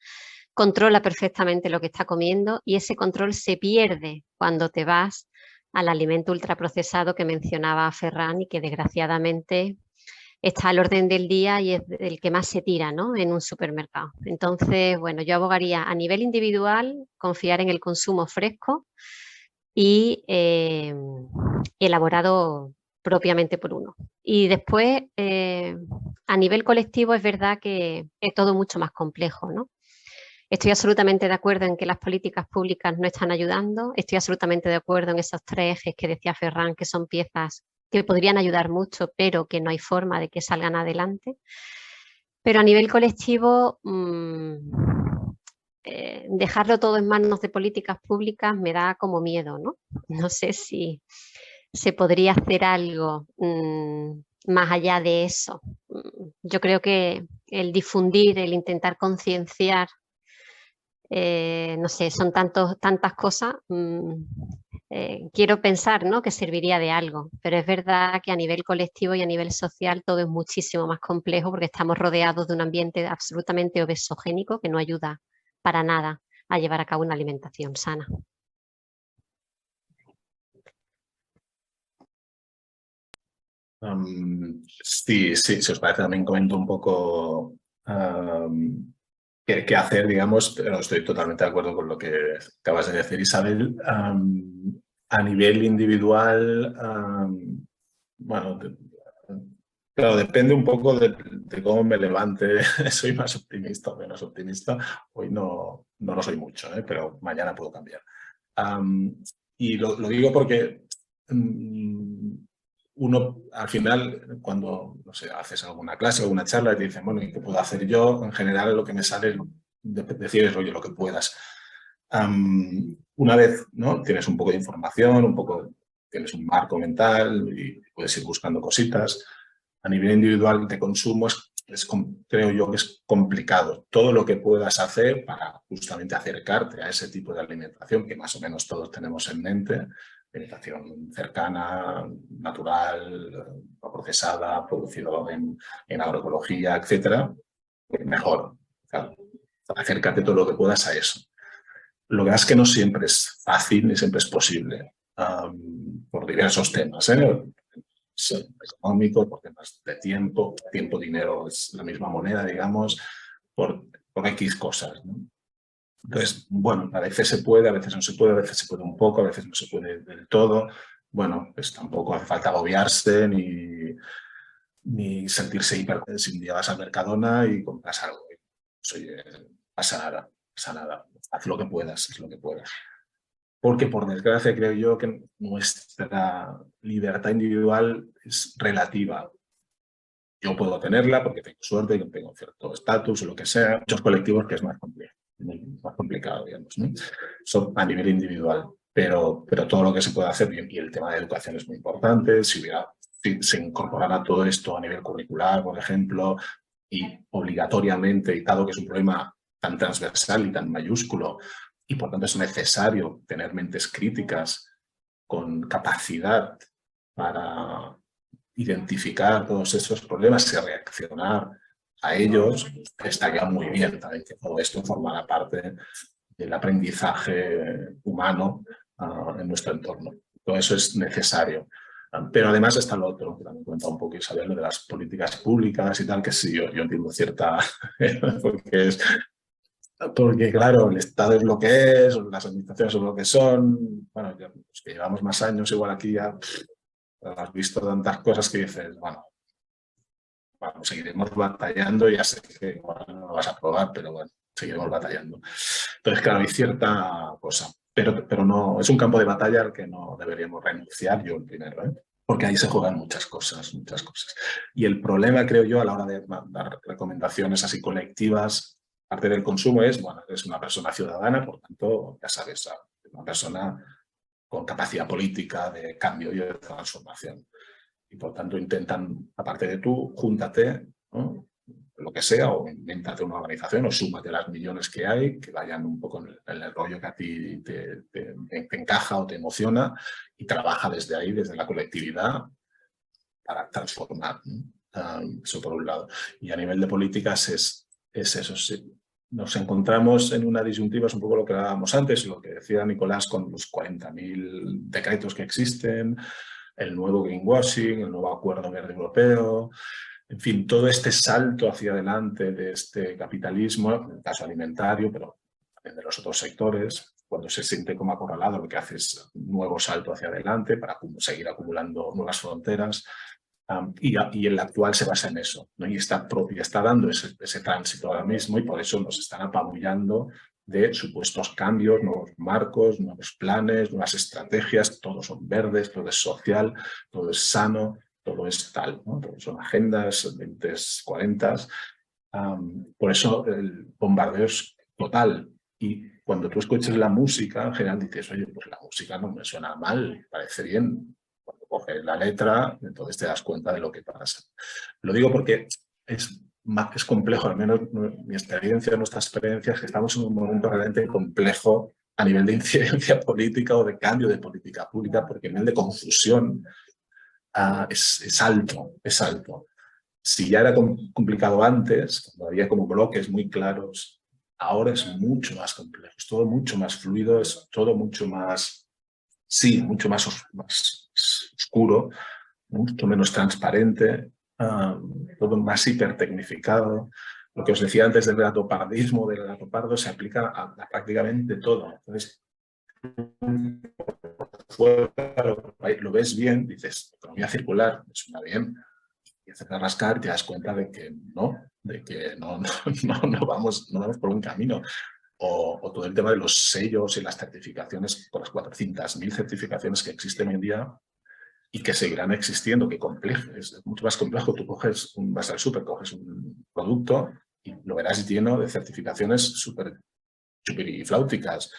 controla perfectamente lo que está comiendo, y ese control se pierde cuando te vas al alimento ultraprocesado que mencionaba Ferran y que desgraciadamente está al orden del día y es el que más se tira, ¿no?, en un supermercado. Entonces, bueno, yo abogaría a nivel individual confiar en el consumo fresco y elaborado propiamente por uno. Y después, a nivel colectivo, es verdad que es todo mucho más complejo, ¿no? Estoy absolutamente de acuerdo en que las políticas públicas no están ayudando. Estoy absolutamente de acuerdo en esos 3 ejes que decía Ferran, que son piezas que podrían ayudar mucho, pero que no hay forma de que salgan adelante. Pero a nivel colectivo, dejarlo todo en manos de políticas públicas me da como miedo, ¿no? No sé si se podría hacer algo más allá de eso. Yo creo que el difundir, el intentar concienciar, no sé, son tantas cosas. Quiero pensar, ¿no?, que serviría de algo, pero es verdad que a nivel colectivo y a nivel social todo es muchísimo más complejo, porque estamos rodeados de un ambiente absolutamente obesogénico que no ayuda para nada a llevar a cabo una alimentación sana. Sí, si os parece, también comento un poco qué hacer, digamos, pero estoy totalmente de acuerdo con lo que acabas de decir, Isabel. A nivel individual, bueno, claro, depende un poco de cómo me levante. Soy más optimista o menos optimista. Hoy no lo soy mucho, pero mañana puedo cambiar. Y lo digo porque uno, al final, cuando, no sé, haces alguna clase o alguna charla y te dicen, bueno, ¿y qué puedo hacer yo? En general, lo que me sale es decir es, oye, lo que puedas. Una vez, ¿no?, tienes un poco de información, tienes un marco mental y puedes ir buscando cositas. A nivel individual de consumo creo yo que es complicado. Todo lo que puedas hacer para justamente acercarte a ese tipo de alimentación que más o menos todos tenemos en mente, alimentación cercana, natural, no procesada, producido en agroecología, etcétera, mejor. Claro, acércate todo lo que puedas a eso. Lo que pasa es que no siempre es fácil ni siempre es posible, por diversos temas, económico, por temas de tiempo, dinero es la misma moneda, digamos, por X cosas, ¿no? Entonces, bueno, a veces se puede, a veces no se puede, a veces se puede un poco, a veces no se puede del todo. Bueno, pues tampoco hace falta agobiarse ni sentirse hiper. Si un día vas al Mercadona y compras algo, pues, oye, pasa nada, haz lo que puedas, haz lo que puedas. Porque, por desgracia, creo yo que nuestra libertad individual es relativa. Yo puedo tenerla porque tengo suerte, que tengo cierto estatus o lo que sea. Muchos colectivos que es más complicado, digamos, ¿no? Eso a nivel individual. Pero todo lo que se puede hacer bien, y el tema de educación es muy importante. Si se incorporara todo esto a nivel curricular, por ejemplo, y obligatoriamente, y dado que es un problema tan transversal y tan mayúsculo, y por tanto es necesario tener mentes críticas con capacidad para identificar todos esos problemas y reaccionar a ellos, estaría muy bien también que todo esto formara parte del aprendizaje humano en nuestro entorno. Todo eso es necesario. Pero además está lo otro, que también cuenta un poco Isabel, lo de las políticas públicas y tal, que sí, yo entiendo cierta... porque claro, el Estado es lo que es, las administraciones son lo que son. Bueno, los que llevamos más años igual aquí ya has visto tantas cosas que dices, bueno, seguiremos batallando, ya sé que igual no lo vas a probar, pero bueno, seguiremos batallando. Entonces, claro, hay cierta cosa, pero no, es un campo de batalla al que no deberíamos renunciar, yo el primero, porque ahí se juegan muchas cosas. Y el problema, creo yo, a la hora de dar recomendaciones así colectivas, parte del consumo es, bueno, eres una persona ciudadana, por tanto, ya sabes, una persona con capacidad política de cambio y de transformación. Y por tanto intentan, aparte de tú, júntate, ¿no?, lo que sea, o invéntate una organización, o súmate a las millones que hay, que vayan un poco en el rollo que a ti te encaja o te emociona, y trabaja desde ahí, desde la colectividad, para transformar, ¿no? Eso por un lado. Y a nivel de políticas es eso. Sí. Nos encontramos en una disyuntiva, es un poco lo que hablábamos antes, lo que decía Nicolás con los 40.000 decretos que existen, el nuevo greenwashing, el nuevo acuerdo verde europeo, en fin, todo este salto hacia adelante de este capitalismo, en el caso alimentario, pero también de los otros sectores, cuando se siente como acorralado, lo que hace es un nuevo salto hacia adelante para seguir acumulando nuevas fronteras. Y el actual se basa en eso, ¿no? Y está dando ese tránsito ahora mismo, y por eso nos están apabullando de supuestos cambios, nuevos marcos, nuevos planes, nuevas estrategias. Todos son verdes, todo es social, todo es sano, todo es tal, ¿no? Todo son agendas 20, 40. Por eso el bombardeo es total. Y cuando tú escuchas la música, en general dices, oye, pues la música no me suena mal, parece bien. Cuando coges la letra, entonces te das cuenta de lo que pasa. Lo digo porque es complejo, al menos mi experiencia, nuestra experiencia, es que estamos en un momento realmente complejo a nivel de incidencia política o de cambio de política pública, porque a nivel de confusión es alto, es alto. Si ya era complicado antes, cuando había como bloques muy claros, ahora es mucho más complejo, es todo mucho más fluido, es todo mucho más, sí, mucho más oscuro, mucho menos transparente, todo más hipertecnificado. Lo que os decía antes del gatopardismo, del gatopardo, se aplica a prácticamente todo. Entonces, lo ves bien, dices, economía circular, me suena bien, y haces a rascar y te das cuenta de que no vamos por un camino. O todo el tema de los sellos y las certificaciones, con las 400.000 certificaciones que existen hoy en día y que seguirán existiendo, que complejo, es mucho más complejo. Tú vas al súper, coges un producto y lo verás lleno de certificaciones súper chupirifláuticas,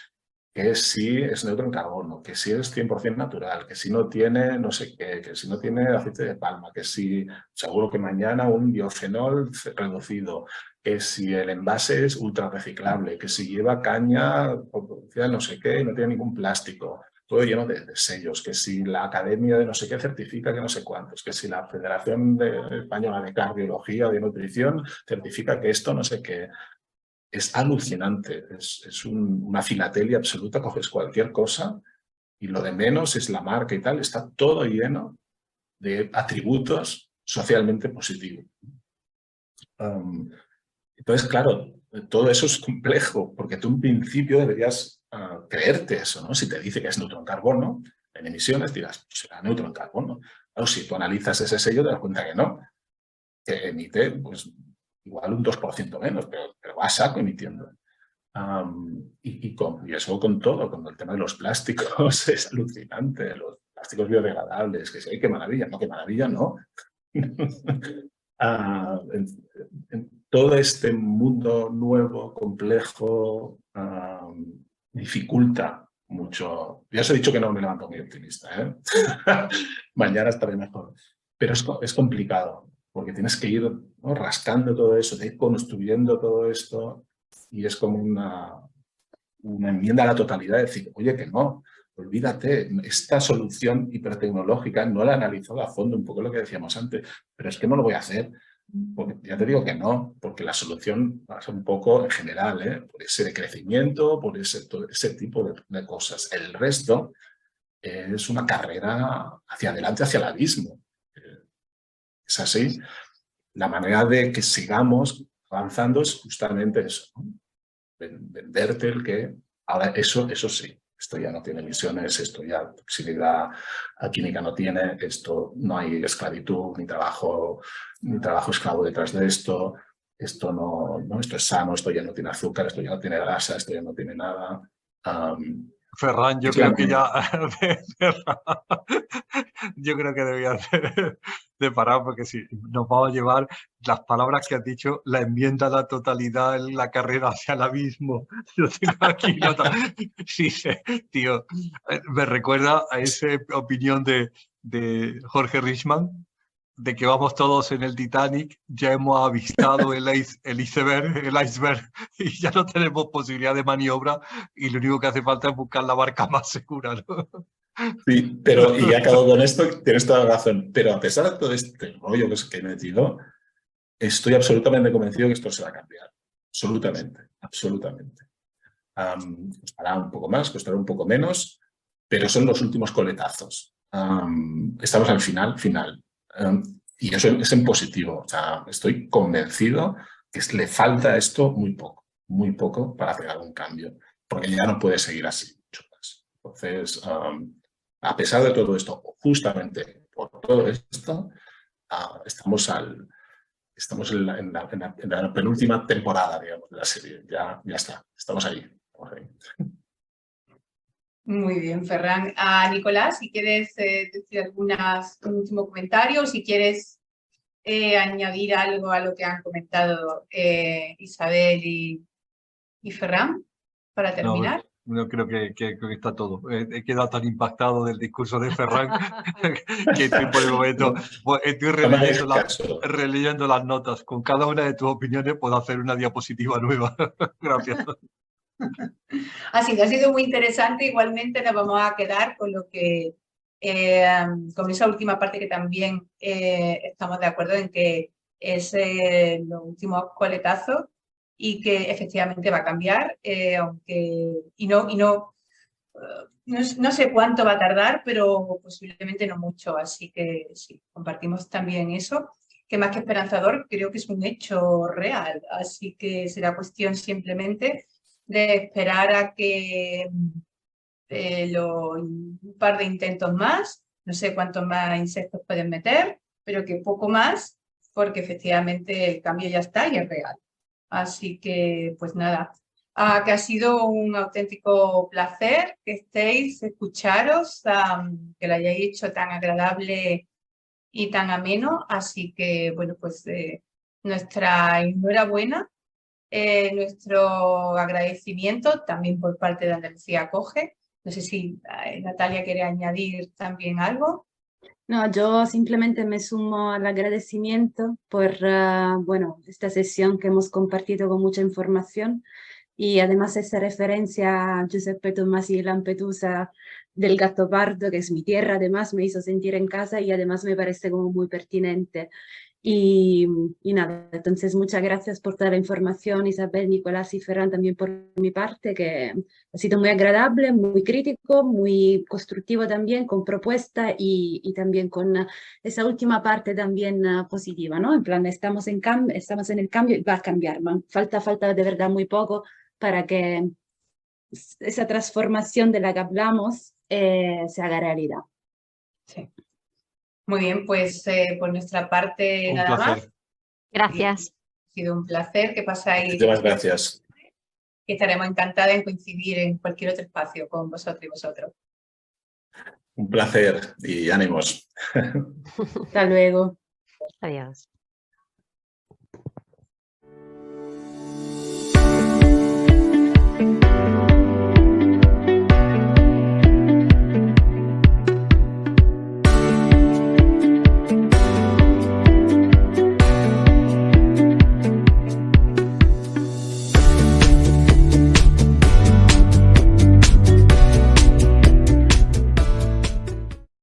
que si es neutro en carbono, que si es 100% natural, que si no tiene no sé qué, que si no tiene aceite de palma, que si seguro que mañana un biofenol reducido, que si el envase es ultra reciclable, que si lleva caña producida no sé qué y no tiene ningún plástico, todo lleno de sellos, que si la academia de no sé qué certifica que no sé cuántos, que si la Federación Española de Cardiología o de Nutrición certifica que esto no sé qué. Es alucinante, es una filatelia absoluta, coges cualquier cosa y lo de menos es la marca y tal, está todo lleno de atributos socialmente positivos. Entonces, claro, todo eso es complejo, porque tú en principio deberías creerte eso, ¿no? Si te dice que es neutro en carbono, en emisiones dirás, pues será neutro en carbono. Claro, si tú analizas ese sello te das cuenta que no, que emite pues igual un 2% menos, pero va a saco emitiendo. Y eso con todo, con el tema de los plásticos, es alucinante, los plásticos biodegradables, que sí, qué maravilla, no, qué maravilla, no. En todo este mundo nuevo, complejo, dificulta mucho. Ya os he dicho que no me levanto muy optimista, ¿eh? Mañana estaré mejor. Pero es complicado, porque tienes que ir, ¿no?, rascando todo eso, de ir construyendo todo esto, y es como una enmienda a la totalidad, de decir, oye, que no, olvídate, esta solución hipertecnológica no la he analizado a fondo, un poco lo que decíamos antes, pero es que no lo voy a hacer, porque ya te digo que no, porque la solución pasa un poco en general, por ese crecimiento, por todo ese tipo de cosas. El resto es una carrera hacia adelante, hacia el abismo. Es así. La manera de que sigamos avanzando es justamente eso, ¿no? Venderte el que ahora eso sí, esto ya no tiene emisiones, esto ya toxicidad química no tiene, esto no hay esclavitud ni trabajo esclavo detrás de esto, esto no, esto es sano, esto ya no tiene azúcar, esto ya no tiene grasa, esto ya no tiene nada. Ferran, yo creo que ya yo creo que debía de parar, porque si nos vamos a llevar las palabras que has dicho, la enmienda a la totalidad, la carrera hacia el abismo. Yo tengo aquí nota. Sí, tío, me recuerda a esa opinión de Jorge Richman, de que vamos todos en el Titanic, ya hemos avistado el iceberg, y ya no tenemos posibilidad de maniobra y lo único que hace falta es buscar la barca más segura, ¿no? Sí, pero, y acabo con esto, tienes toda la razón, pero a pesar de todo este rollo que he metido, estoy absolutamente convencido que esto se va a cambiar. Absolutamente, absolutamente. Costará un poco más, costará un poco menos, pero son los últimos coletazos. Estamos al final. Y eso es en positivo. O sea, estoy convencido que le falta esto muy poco para pegar un cambio, porque ya no puede seguir así mucho más. Entonces, a pesar de todo esto, justamente por todo esto, estamos en la penúltima temporada, digamos, de la serie. Ya está, estamos ahí. Muy bien, Ferran. Nicolás, si quieres decir un último comentario, si quieres añadir algo a lo que han comentado Isabel y Ferran, para terminar. No, creo que está todo. He quedado tan impactado del discurso de Ferran que estoy por el momento estoy releyendo las notas. Con cada una de tus opiniones puedo hacer una diapositiva nueva. Gracias. Ha sido muy interesante. Igualmente nos vamos a quedar con lo que, con esa última parte que también estamos de acuerdo en que es los últimos coletazos y que efectivamente va a cambiar, no sé cuánto va a tardar, pero posiblemente no mucho. Así que sí, compartimos también eso, que más que esperanzador creo que es un hecho real. Así que será cuestión simplemente de esperar a que un par de intentos más, no sé cuántos más insectos pueden meter, pero que poco más, porque efectivamente el cambio ya está y es real. Así que, pues nada, que ha sido un auténtico placer que estéis, escucharos, que lo hayáis hecho tan agradable y tan ameno. Así que, bueno, pues nuestra enhorabuena. Nuestro agradecimiento también por parte de Andalucía Acoge. No sé si Natalia quiere añadir también algo. No, yo simplemente me sumo al agradecimiento por bueno, esta sesión que hemos compartido con mucha información y además esa referencia a Giuseppe Tomasi y Lampedusa del Gattopardo, que es mi tierra, además me hizo sentir en casa y además me parece como muy pertinente. Y nada, entonces muchas gracias por toda la información, Isabel, Nicolás y Ferran, también por mi parte, que ha sido muy agradable, muy crítico, muy constructivo también, con propuesta y también con esa última parte también positiva, ¿no? En plan, estamos en el cambio y va a cambiar, falta de verdad muy poco para que esa transformación de la que hablamos se haga realidad. Sí. Muy bien, pues por nuestra parte nada más. Gracias. Ha sido un placer que pasáis. Muchas gracias. Que estaremos encantadas en coincidir en cualquier otro espacio con vosotros y vosotros. Un placer y ánimos. Hasta luego. Adiós.